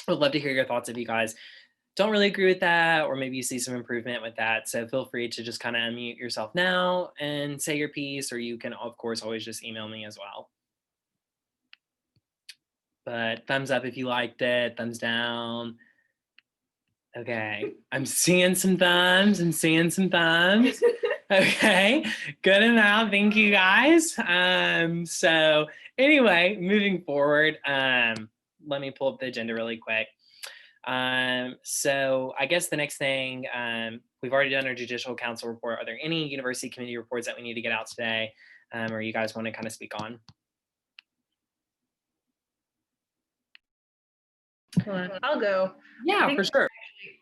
I would love to hear your thoughts if you guys don't really agree with that, or maybe you see some improvement with that. So feel free to just kind of unmute yourself now and say your piece, or you can, of course, always just email me as well. But thumbs up if you liked it, thumbs down. Okay, I'm seeing some thumbs, I'm seeing some thumbs. Okay, good enough, thank you guys. So anyway, moving forward, let me pull up the agenda really quick. So I guess the next thing, we've already done our judicial council report. Are there any university committee reports that we need to get out today, or you guys want to kind of speak on? I'll go. Yeah, for sure.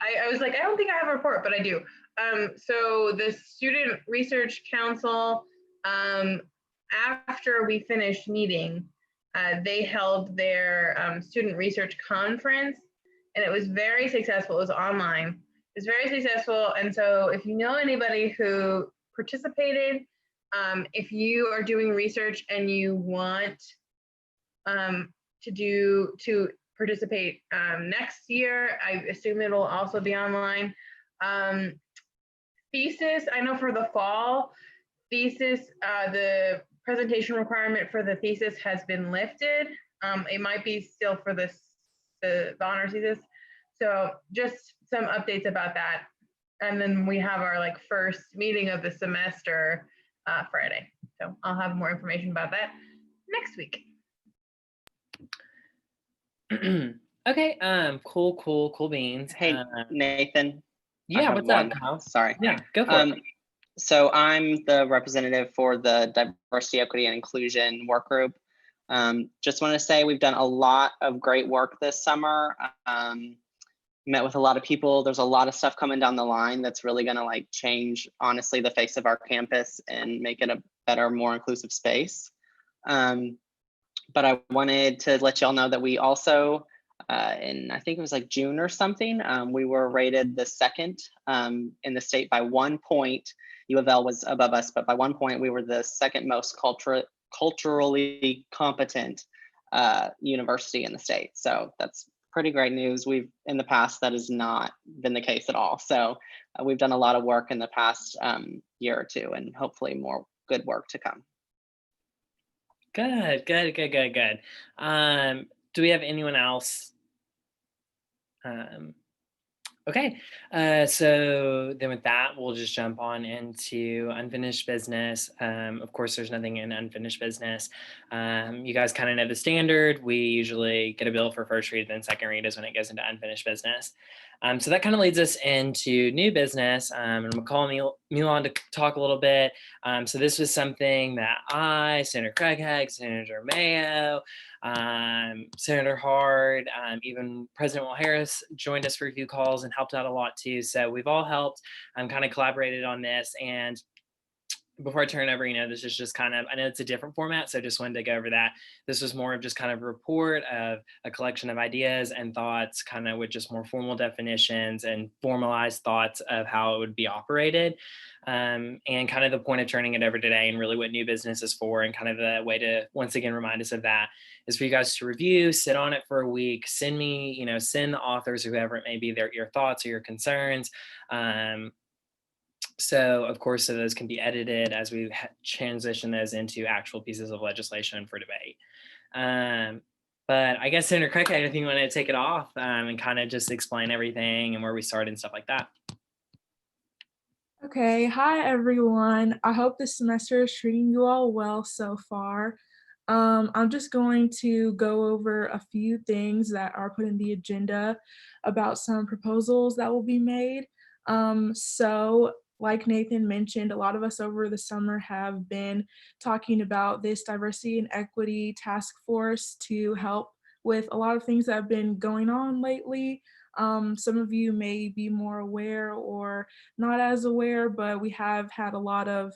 I was like, I don't think I have a report, but I do. So the Student Research Council, after we finished meeting, they held their student research conference, and it was very successful. It was online. It was very successful. And so if you know anybody who participated, if you are doing research and you want to participate next year, I assume it'll also be online. Thesis, I know for the fall, thesis, the presentation requirement for the thesis has been lifted. It might be still for the honor thesis. So just some updates about that. And then we have our first meeting of the semester Friday. So I'll have more information about that next week. Okay, cool beans. Hey, Nathan. I Yeah, have what's up, one. Kyle? Sorry. Yeah, go for it. So I'm the representative for the Diversity, Equity, and Inclusion work group. Just want to say we've done a lot of great work this summer. Met with a lot of people. There's a lot of stuff coming down the line that's really going to change, honestly, the face of our campus and make it a better, more inclusive space. But I wanted to let y'all know that we also, in I think it was June or something, we were rated the second in the state by 1 point. U of L was above us, but by 1 point, we were the second most culturally competent university in the state. So that's pretty great news. In the past, that has not been the case at all. So we've done a lot of work in the past year or two, and hopefully more good work to come. Good. Do we have anyone else? Okay, so then with that, we'll just jump on into unfinished business. Of course, there's nothing in unfinished business. You guys kind of know the standard. We usually get a bill for first read, then second read is when it goes into unfinished business. So that kind of leads us into new business. And I'm gonna call Milan to talk a little bit. So this was something that Senator Craighead, Senator Mayo, Senator Hard, even President Will Harris joined us for a few calls and helped out a lot too. So we've all helped, kind of collaborated on this. And before I turn it over, this is just kind of, I know it's a different format, so just wanted to go over that. This was more of just kind of a report of a collection of ideas and thoughts, kind of with just more formal definitions and formalized thoughts of how it would be operated. And kind of the point of turning it over today and really what new business is for, and kind of the way to once again remind us of that is for you guys to review, sit on it for a week, send me, send the authors or whoever it may be your thoughts or your concerns. So of course, so those can be edited as we transition those into actual pieces of legislation for debate. But I guess Senator Craighead, I think you want to take it off and kind of just explain everything and where we started and stuff like that. Okay, hi everyone. I hope this semester is treating you all well so far. I'm just going to go over a few things that are put in the agenda about some proposals that will be made. So like Nathan mentioned, a lot of us over the summer have been talking about this diversity and equity task force to help with a lot of things that have been going on lately. Some of you may be more aware or not as aware, but we have had a lot of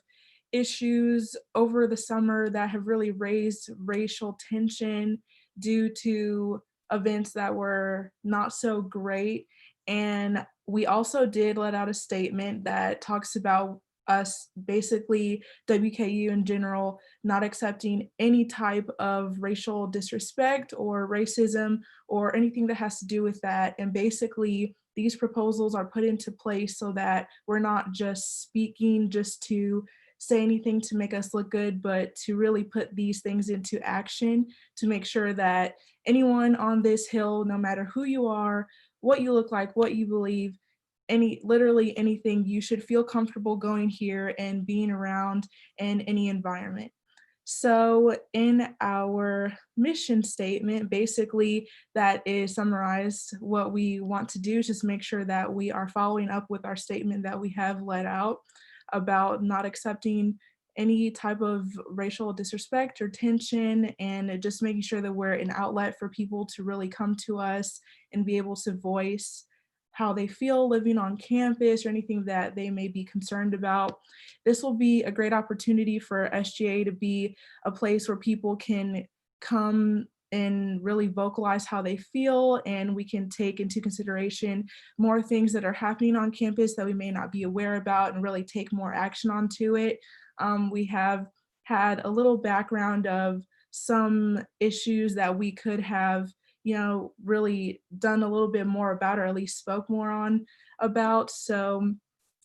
issues over the summer that have really raised racial tension due to events that were not so great. And we also did let out a statement that talks about us, basically WKU in general, not accepting any type of racial disrespect or racism or anything that has to do with that. And basically, these proposals are put into place so that we're not just speaking just to say anything to make us look good, but to really put these things into action to make sure that anyone on this hill, no matter who you are, what you look like, what you believe, literally anything, you should feel comfortable going here and being around in any environment. So in our mission statement, basically that is summarized what we want to do, just make sure that we are following up with our statement that we have let out about not accepting any type of racial disrespect or tension, and just making sure that we're an outlet for people to really come to us and be able to voice how they feel living on campus or anything that they may be concerned about. This will be a great opportunity for SGA to be a place where people can come and really vocalize how they feel, and we can take into consideration more things that are happening on campus that we may not be aware about and really take more action onto it. We have had a little background of some issues that we could have, really done a little bit more about, or at least spoke more on about. So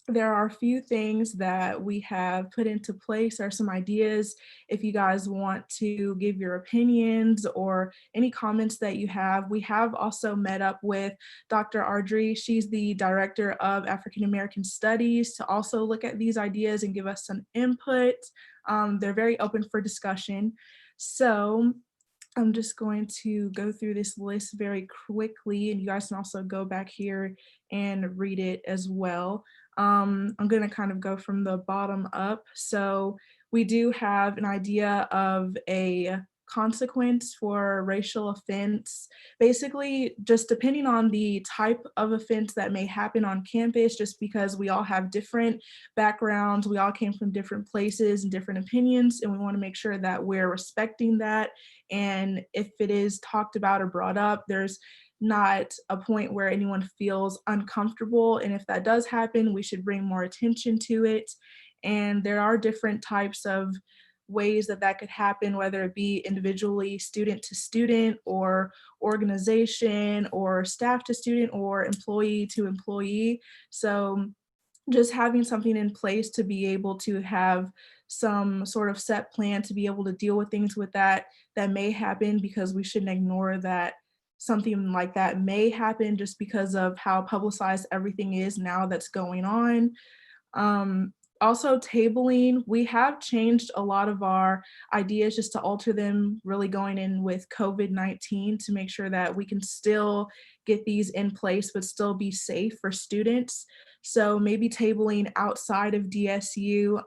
there are a few things that we have put into place, or some ideas. If you guys want to give your opinions or any comments that you have, we have also met up with Dr. Ardrey. She's the Director of African American Studies, to also look at these ideas and give us some input. They're very open for discussion. So I'm just going to go through this list very quickly, and you guys can also go back here and read it as well. I'm going to kind of go from the bottom up. So we do have an idea of a consequence for racial offense. Basically, just depending on the type of offense that may happen on campus, just because we all have different backgrounds, we all came from different places and different opinions, and we want to make sure that we're respecting that. And if it is talked about or brought up, there's not a point where anyone feels uncomfortable. And if that does happen, we should bring more attention to it. And there are different types of ways that that could happen, whether it be individually, student to student, or organization, or staff to student, or employee to employee. So just having something in place to be able to have some sort of set plan to be able to deal with things with that may happen, because we shouldn't ignore that something like that may happen just because of how publicized everything is now that's going on. Also, tabling, we have changed a lot of our ideas just to alter them, really going in with COVID-19 to make sure that we can still get these in place but still be safe for students. So maybe tabling outside of DSU.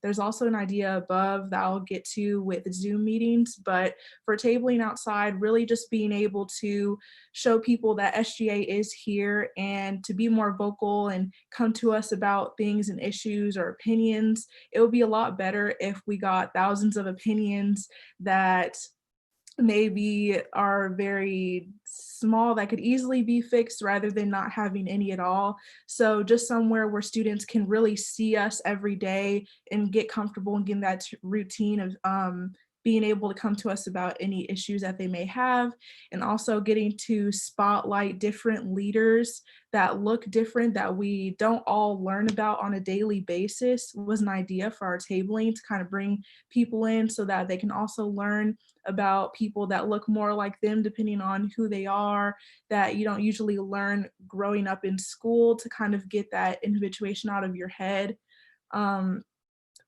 There's also an idea above that I'll get to with Zoom meetings, but for tabling outside, really just being able to show people that SGA is here and to be more vocal and come to us about things and issues or opinions. It would be a lot better if we got thousands of opinions that maybe are very small that could easily be fixed, rather than not having any at all. So just somewhere where students can really see us every day and get comfortable and get that routine of being able to come to us about any issues that they may have, and also getting to spotlight different leaders that look different, that we don't all learn about on a daily basis, was an idea for our tabling, to kind of bring people in so that they can also learn about people that look more like them, depending on who they are, that you don't usually learn growing up in school, to kind of get that individuation out of your head.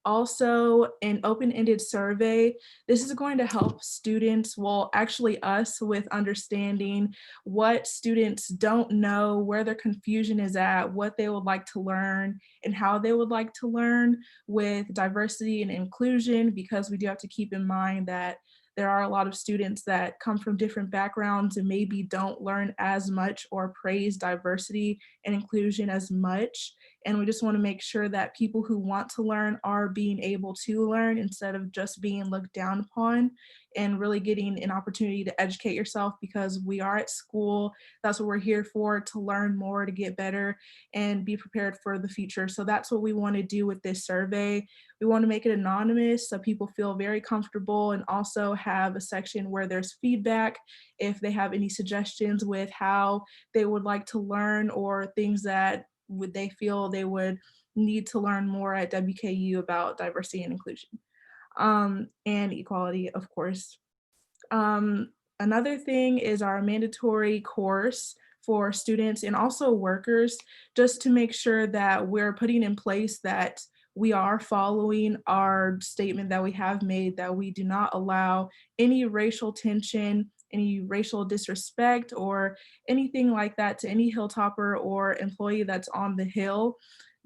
Also, an open-ended survey. This is going to help students, well, actually us, with understanding what students don't know, where their confusion is at, what they would like to learn, and how they would like to learn with diversity and inclusion, because we do have to keep in mind that there are a lot of students that come from different backgrounds and maybe don't learn as much or praise diversity and inclusion as much. And we just want to make sure that people who want to learn are being able to learn instead of just being looked down upon, and really getting an opportunity to educate yourself, because we are at school. That's what we're here for, to learn more, to get better, and be prepared for the future. So that's what we want to do with this survey. We want to make it anonymous so people feel very comfortable, and also have a section where there's feedback if they have any suggestions with how they would like to learn, or things that would they feel they would need to learn more at WKU about diversity and inclusion, and equality, of course. Another thing is our mandatory course for students and also workers, just to make sure that we're putting in place that we are following our statement that we have made, that we do not allow any racial tension, any racial disrespect, or anything like that to any Hilltopper or employee that's on the Hill.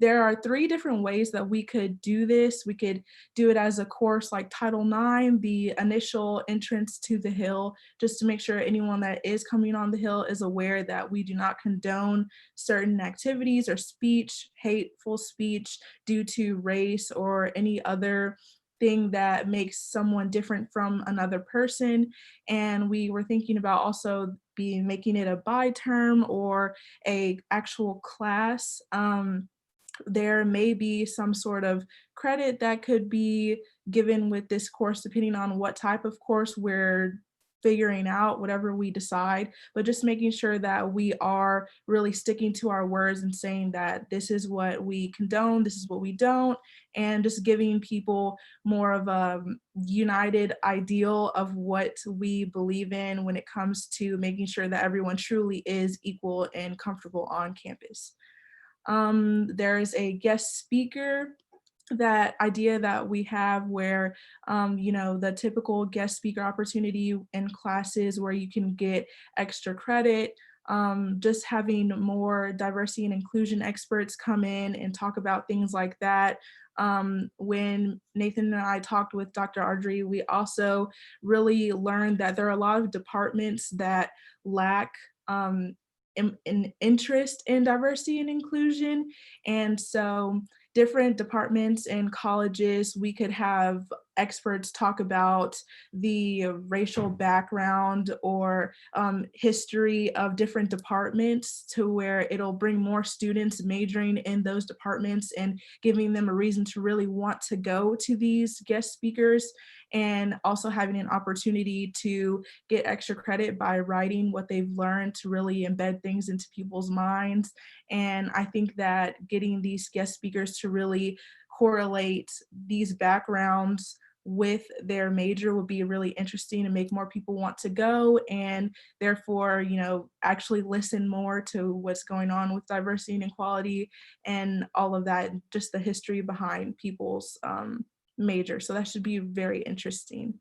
There are 3 different ways that we could do this. We could do it as a course like Title IX, the initial entrance to the Hill, just to make sure anyone that is coming on the Hill is aware that we do not condone certain activities or speech, hateful speech due to race or any other thing that makes someone different from another person. And we were thinking about also making it a bi term or a actual class. There may be some sort of credit that could be given with this course, depending on what type of course we're figuring out, whatever we decide, but just making sure that we are really sticking to our words and saying that this is what we condone, this is what we don't, and just giving people more of a united ideal of what we believe in when it comes to making sure that everyone truly is equal and comfortable on campus. There's a guest speaker, that idea that we have where, the typical guest speaker opportunity in classes where you can get extra credit, just having more diversity and inclusion experts come in and talk about things like that. When Nathan and I talked with Dr. Ardrey, we also really learned that there are a lot of departments that lack an interest in diversity and inclusion. And so different departments and colleges, we could have experts talk about the racial background or history of different departments, to where it'll bring more students majoring in those departments and giving them a reason to really want to go to these guest speakers, and also having an opportunity to get extra credit by writing what they've learned to really embed things into people's minds. And I think that getting these guest speakers to really correlate these backgrounds with their major would be really interesting and make more people want to go, and therefore, actually listen more to what's going on with diversity and equality and all of that, just the history behind people's major. So that should be very interesting.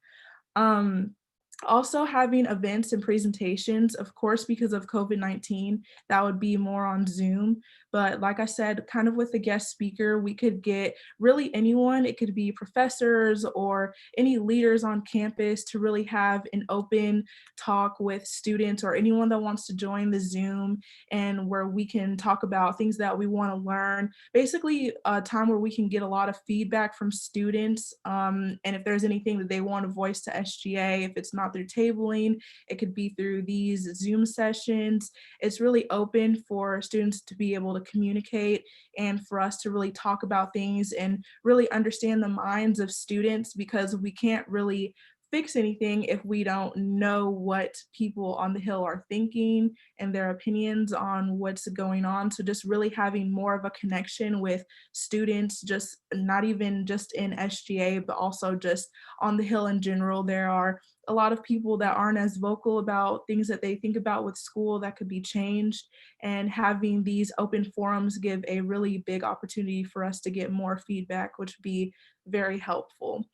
Also having events and presentations, of course, because of COVID-19, that would be more on Zoom. But like I said, kind of with the guest speaker, we could get really anyone. It could be professors or any leaders on campus to really have an open talk with students or anyone that wants to join the Zoom, and where we can talk about things that we want to learn. Basically, a time where we can get a lot of feedback from students. And if there's anything that they want to voice to SGA, if it's not through tabling, it could be through these Zoom sessions. It's really open for students to be able to communicate, and for us to really talk about things and really understand the minds of students, because we can't really fix anything if we don't know what people on the Hill are thinking and their opinions on what's going on. So just really having more of a connection with students, just not even just in SGA, but also just on the Hill in general. There are a lot of people that aren't as vocal about things that they think about with school that could be changed, and having these open forums give a really big opportunity for us to get more feedback, which would be very helpful.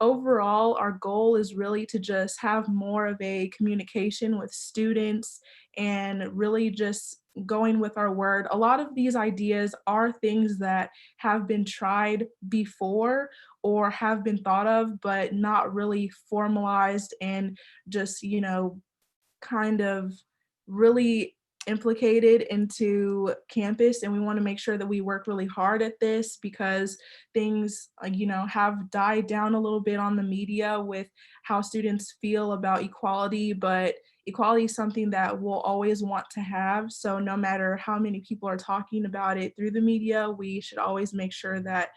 Overall, our goal is really to just have more of a communication with students, and really just going with our word. A lot of these ideas are things that have been tried before or have been thought of, but not really formalized and just, kind of really implicated into campus. And we want to make sure that we work really hard at this because things have died down a little bit on the media with how students feel about equality, but equality is something that we'll always want to have. So no matter how many people are talking about it through the media, we should always make sure that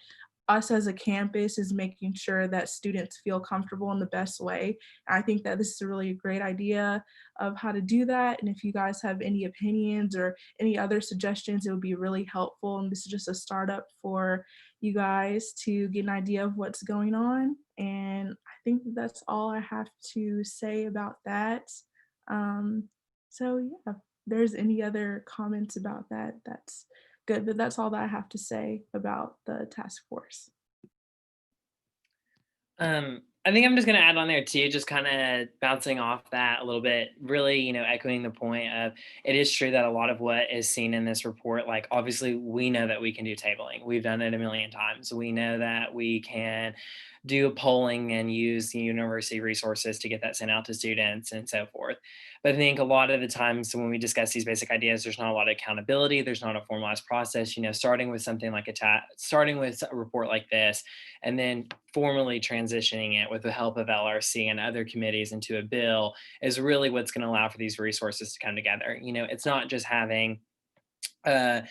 us as a campus is making sure that students feel comfortable in the best way. And I think that this is a really great idea of how to do that. And if you guys have any opinions or any other suggestions, it would be really helpful. And this is just a startup for you guys to get an idea of what's going on. And I think that's all I have to say about that. So yeah, if there's any other comments about that, that's good, but that's all that I have to say about the task force. I think I'm just going to add on there too, just kind of bouncing off that a little bit, really, echoing the point of it is true that a lot of what is seen in this report, like obviously we know that we can do tabling. We've done it a million times. We know that we can do polling and use the university resources to get that sent out to students and so forth. But I think a lot of the times when we discuss these basic ideas, there's not a lot of accountability. There's not a formalized process, starting with something like starting with a report like this, and then formally transitioning it with the help of LRC and other committees into a bill is really what's going to allow for these resources to come together. It's not just having, kind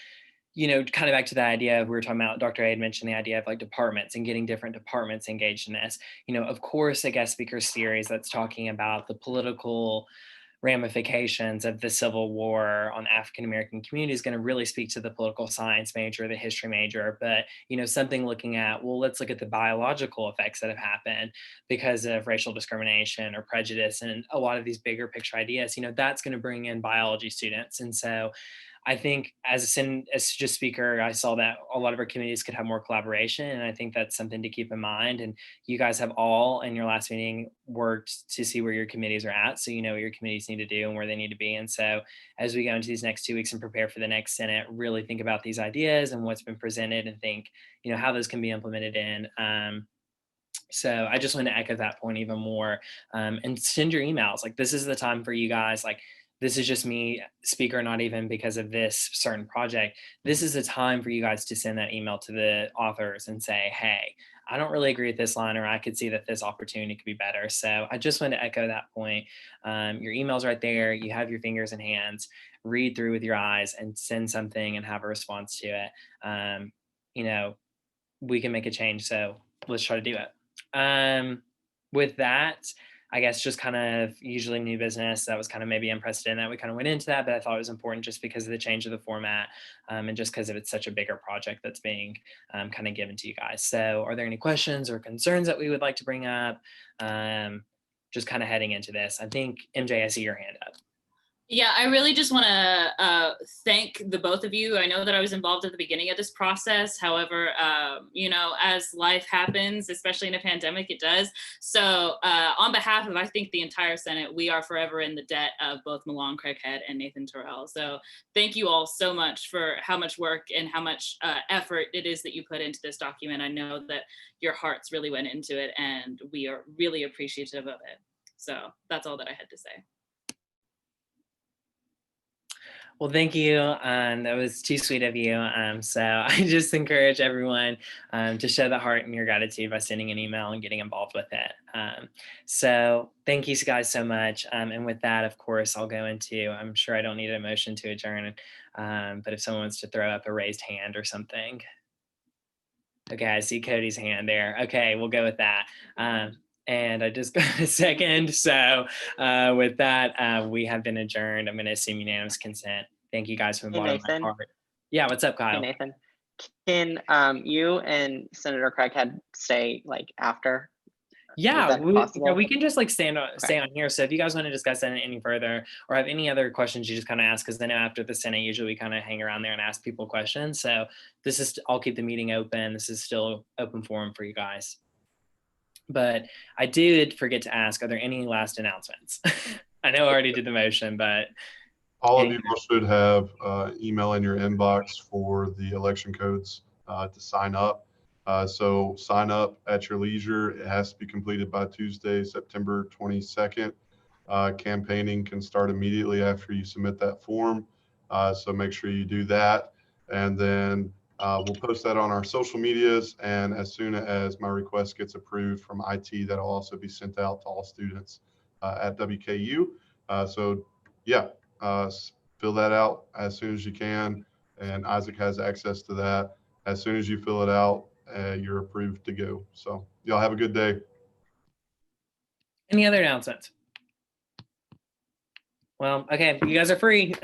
of back to the idea of we were talking about, Dr. A had mentioned the idea of like departments and getting different departments engaged in this. Of course, a guest speaker series that's talking about the political ramifications of the Civil War on the African American community is going to really speak to the political science major, the history major, but something looking at, well, let's look at the biological effects that have happened because of racial discrimination or prejudice and a lot of these bigger picture ideas, that's going to bring in biology students. And so I think as just speaker, I saw that a lot of our communities could have more collaboration. And I think that's something to keep in mind. And you guys have all in your last meeting worked to see where your committees are at. So you know what your committees need to do and where they need to be. And so as we go into these next 2 weeks and prepare for the next Senate, really think about these ideas and what's been presented and think, how those can be implemented in. So I just want to echo that point even more, and send your emails. Like, this is the time for you guys. Like, this is just me, speaker, not even because of this certain project. This is the time for you guys to send that email to the authors and say, hey, I don't really agree with this line, or I could see that this opportunity could be better. So I just want to echo that point. Your email's right there. You have your fingers and hands. Read through with your eyes and send something and have a response to it. We can make a change. So let's try to do it. With that, I guess just kind of usually new business. That was kind of maybe unprecedented that we kind of went into that, but I thought it was important just because of the change of the format, and just because of it's such a bigger project that's being kind of given to you guys. So are there any questions or concerns that we would like to bring up? Just kind of heading into this. I think MJ, I see your hand up. Yeah, I really just want to thank the both of you. I know that I was involved at the beginning of this process. However, as life happens, especially in a pandemic, it does. So on behalf of, I think, the entire Senate, we are forever in the debt of both Milan Craighead and Nathan Terrell. So thank you all so much for how much work and how much effort it is that you put into this document. I know that your hearts really went into it, and we are really appreciative of it. So that's all that I had to say. Well, thank you. That was too sweet of you. So I just encourage everyone to show the heart and your gratitude by sending an email and getting involved with it. So thank you guys so much. And with that, of course, I'll go into, I'm sure I don't need a motion to adjourn, but if someone wants to throw up a raised hand or something. Okay, I see Cody's hand there. Okay, we'll go with that. And I just got a second. So with that, we have been adjourned. I'm going to assume unanimous consent. Thank you guys from the bottom of my heart. Yeah, what's up, Kyle? Hey, Nathan. Can you and Senator Craighead stay after? Yeah, we can just stay on here. So if you guys want to discuss that any further or have any other questions, you just kind of ask, because I know after the Senate, usually we kind of hang around there and ask people questions. So I'll keep the meeting open. This is still open forum for you guys. But I did forget to ask, are there any last announcements? I know I already did the motion, but All of you all should have email in your inbox for the election codes to sign up. So sign up at your leisure. It has to be completed by Tuesday, September 22nd. Campaigning can start immediately after you submit that form. So make sure you do that. And then we'll post that on our social medias. And as soon as my request gets approved from IT, that'll also be sent out to all students at WKU. So yeah, fill that out as soon as you can. And Isaac has access to that. As soon as you fill it out, you're approved to go. So y'all have a good day. Any other announcements? Well, okay, you guys are free.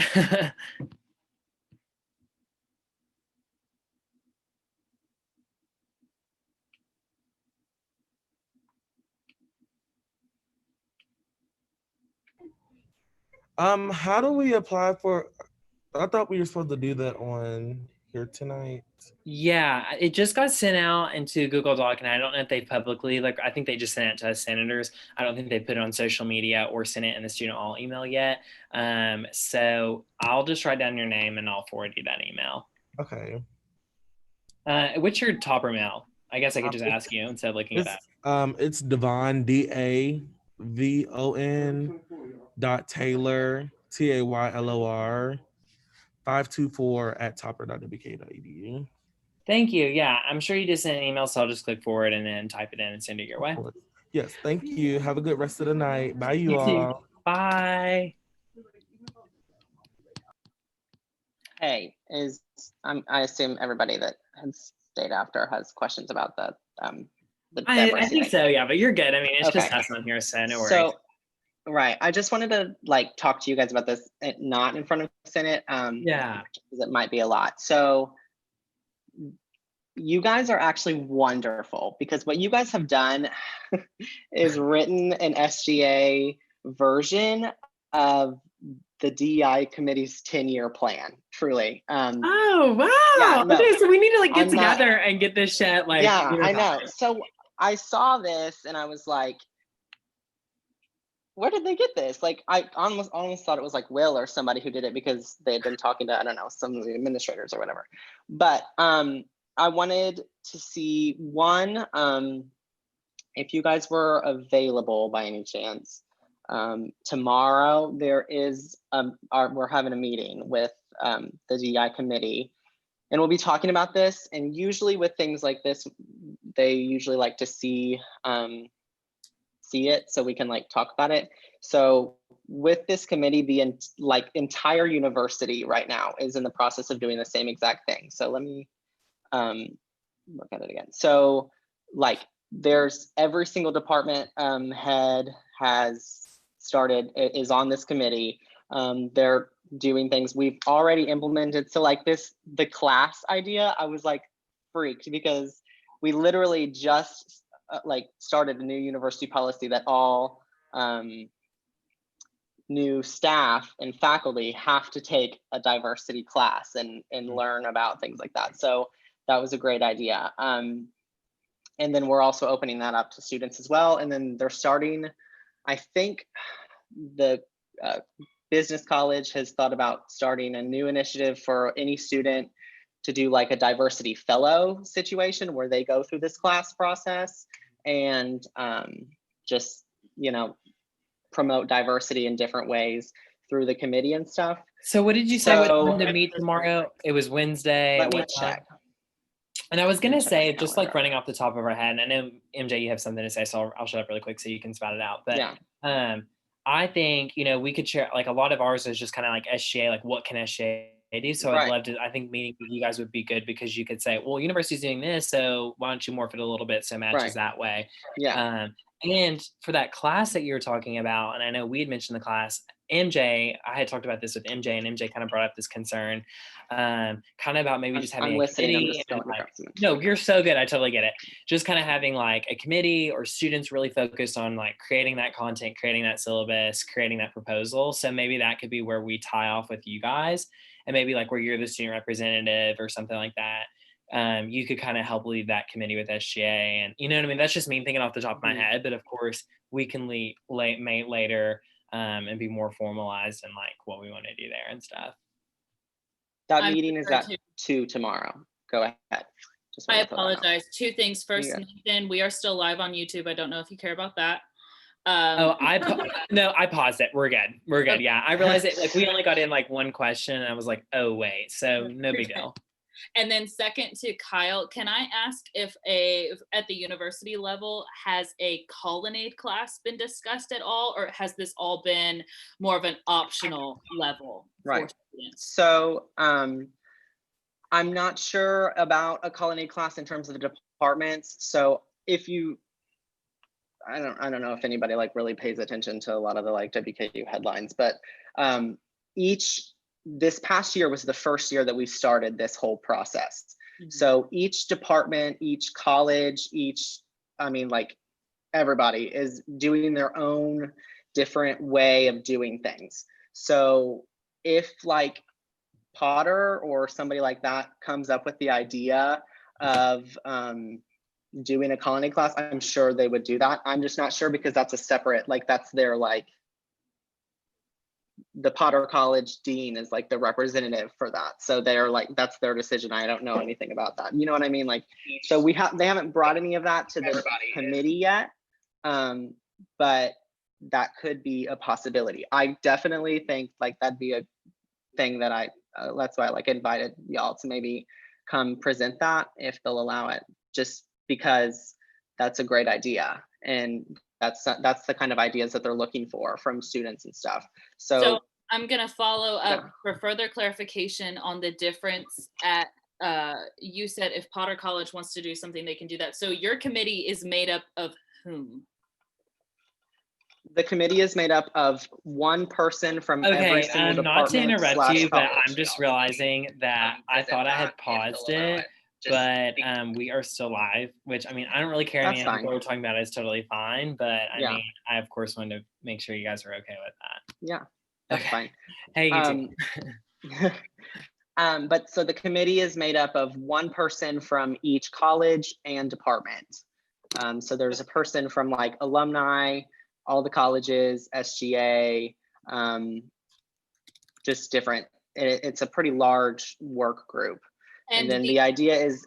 How do we apply for? I thought we were supposed to do that on here tonight. Yeah, it just got sent out into Google Doc, and I don't know if they publicly, like, I think they just sent it to us senators. I don't think they put it on social media or sent it in the student hall email yet. So I'll just write down your name and I'll forward you that email. Okay. What's your Topper mail? I guess I could just ask you instead of looking at that. It's Devon, DAVON .Taylor, TAYLOR 524 at topper.wk.edu. Thank you. Yeah, I'm sure you just sent an email, so I'll just click forward and then type it in and send it your way. Yes, thank you. Have a good rest of the night. Bye, you You too. all. Bye. Hey, I assume everybody that has stayed after has questions about the I diversity think thing. so, yeah, but you're good. I mean, it's just Okay. us on here, so no worries. So, right, I just wanted to like talk to you guys about this, not in front of the Senate. Yeah. Because it might be a lot. So you guys are actually wonderful, because what you guys have done is written an SGA version of the DEI committee's 10-year plan, truly. Oh, wow. Yeah, no, Okay, so we need to like get I'm not- together and get this shit like. yeah, I know. unified. So I saw this and I was like, where did they get this? Like, I almost thought it was like Will or somebody who did it because they had been talking to, I don't know, some of the administrators or whatever. But I wanted to see one, if you guys were available by any chance. Tomorrow there is, we're having a meeting with the DEI committee, and we'll be talking about this. And usually with things like this, they usually like to see it so we can like talk about it. So with this committee, the entire university right now is in the process of doing the same exact thing. So let me look at it again. So like there's every single department head is on this committee. They're doing things we've already implemented. So like the class idea, I was like freaked because we literally just like started a new university policy that all new staff and faculty have to take a diversity class and learn about things like that. So that was a great idea. And then we're also opening that up to students as well. And then they're starting, I think the business college has thought about starting a new initiative for any student to do like a diversity fellow situation where they go through this class process and just, you know, promote diversity in different ways through the committee and stuff. So what did you say with So- to meet tomorrow? It was Wednesday. Let me what time? check. And I was gonna check say, my just like calendar. running off the top of our head, and I know MJ, you have something to say, so I'll shut up really quick so you can spout it out. But Yeah. I think, you know, we could share, like a lot of ours is just kind of like SGA, like what can SGA do? So I'd Right. love to, I think meeting with you guys would be good because you could say, well, university's doing this, so why don't you morph it a little bit so it matches Right. that way. Yeah. And for that class that you were talking about, and I know we had mentioned the class, MJ, I had talked about this with MJ, and MJ kind of brought up this concern, kind of about maybe just having I'm a listening. I'm committee. just and, going like, across them. no, you're so good. I totally get it. Just kind of having like a committee or students really focused on like creating that content, creating that syllabus, creating that proposal. So maybe that could be where we tie off with you guys, and maybe like where you're the student representative or something like that. You could kind of help lead that committee with SGA, and you know what I mean? That's just me thinking off the top of my head, but of course we can meet later and be more formalized in like what we want to do there and stuff. That I'm meeting is sorry, at 2 tomorrow. Go ahead. Just I wanted to throw that out. apologize. Two things. First, Yeah. Nathan, we are still live on YouTube. I don't know if you care about that. Oh, no, I paused it. We're good. We're good. Okay. Yeah, I realized it. Like we only got in like one question, and I was like, oh wait, so no big Okay. deal. And then second to Kyle, can I ask if at the university level, has a Colonnade class been discussed at all, or has this all been more of an optional level for Right. students? So I'm not sure about a Colonnade class in terms of the departments. So if you, I don't know if anybody like really pays attention to a lot of the like WKU headlines, but this past year was the first year that we started this whole process. So each department, each college, like everybody is doing their own different way of doing things. So if like Potter or somebody like that comes up with the idea of doing a Colonnade class, I'm sure they would do that. I'm just not sure because that's a separate, like that's their like, the Potter College dean is like the representative for that. So they're like, that's their decision. I don't know anything about that. You know what I mean? Like, so they haven't brought any of that to the committee yet. But that could be a possibility. I definitely think like that'd be a thing that that's why I like invited y'all to maybe come present that if they'll allow it, just because that's a great idea. And that's the kind of ideas that they're looking for from students and stuff. So I'm gonna follow up for further clarification on the difference at, you said if Potter College wants to do something, they can do that. So your committee is made up of whom? The committee is made up of one person from every single department. Not to interrupt you, but college. I'm just realizing that I thought I had paused it, but we are still live, which I mean, I don't really care. That's Any fine. what we're talking about is totally fine, but I Yeah. mean, I of course wanted to make sure you guys are okay with that. Yeah, that's fine. Hey, you too. But so the committee is made up of one person from each college and department. So there's a person from like alumni, all the colleges, SGA, just different. It's a pretty large work group. And then the idea is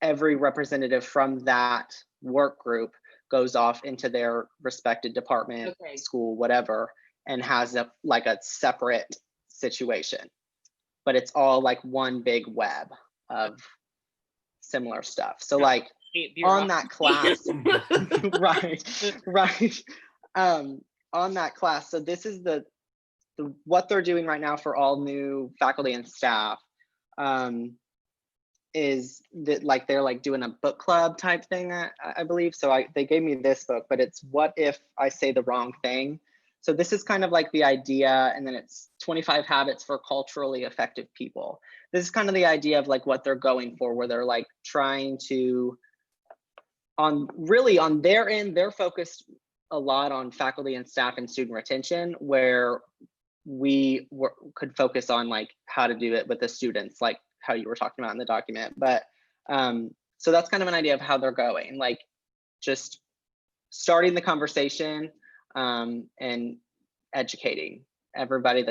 every representative from that work group goes off into their respected department, school, whatever, and has a separate situation. But it's all like one big web of similar stuff. So like on that class, right. On that class, so this is the what they're doing right now for all new faculty and staff, is that like they're like doing a book club type thing, I believe. So they gave me this book, but it's What If I Say the Wrong Thing? So this is kind of like the idea, and then it's 25 habits for culturally effective people. This is kind of the idea of like what they're going for, where they're like trying to, on their end, they're focused a lot on faculty and staff and student retention, where we could focus on like how to do it with the students, like how you were talking about in the document. But so that's kind of an idea of how they're going, like just starting the conversation and educating everybody that's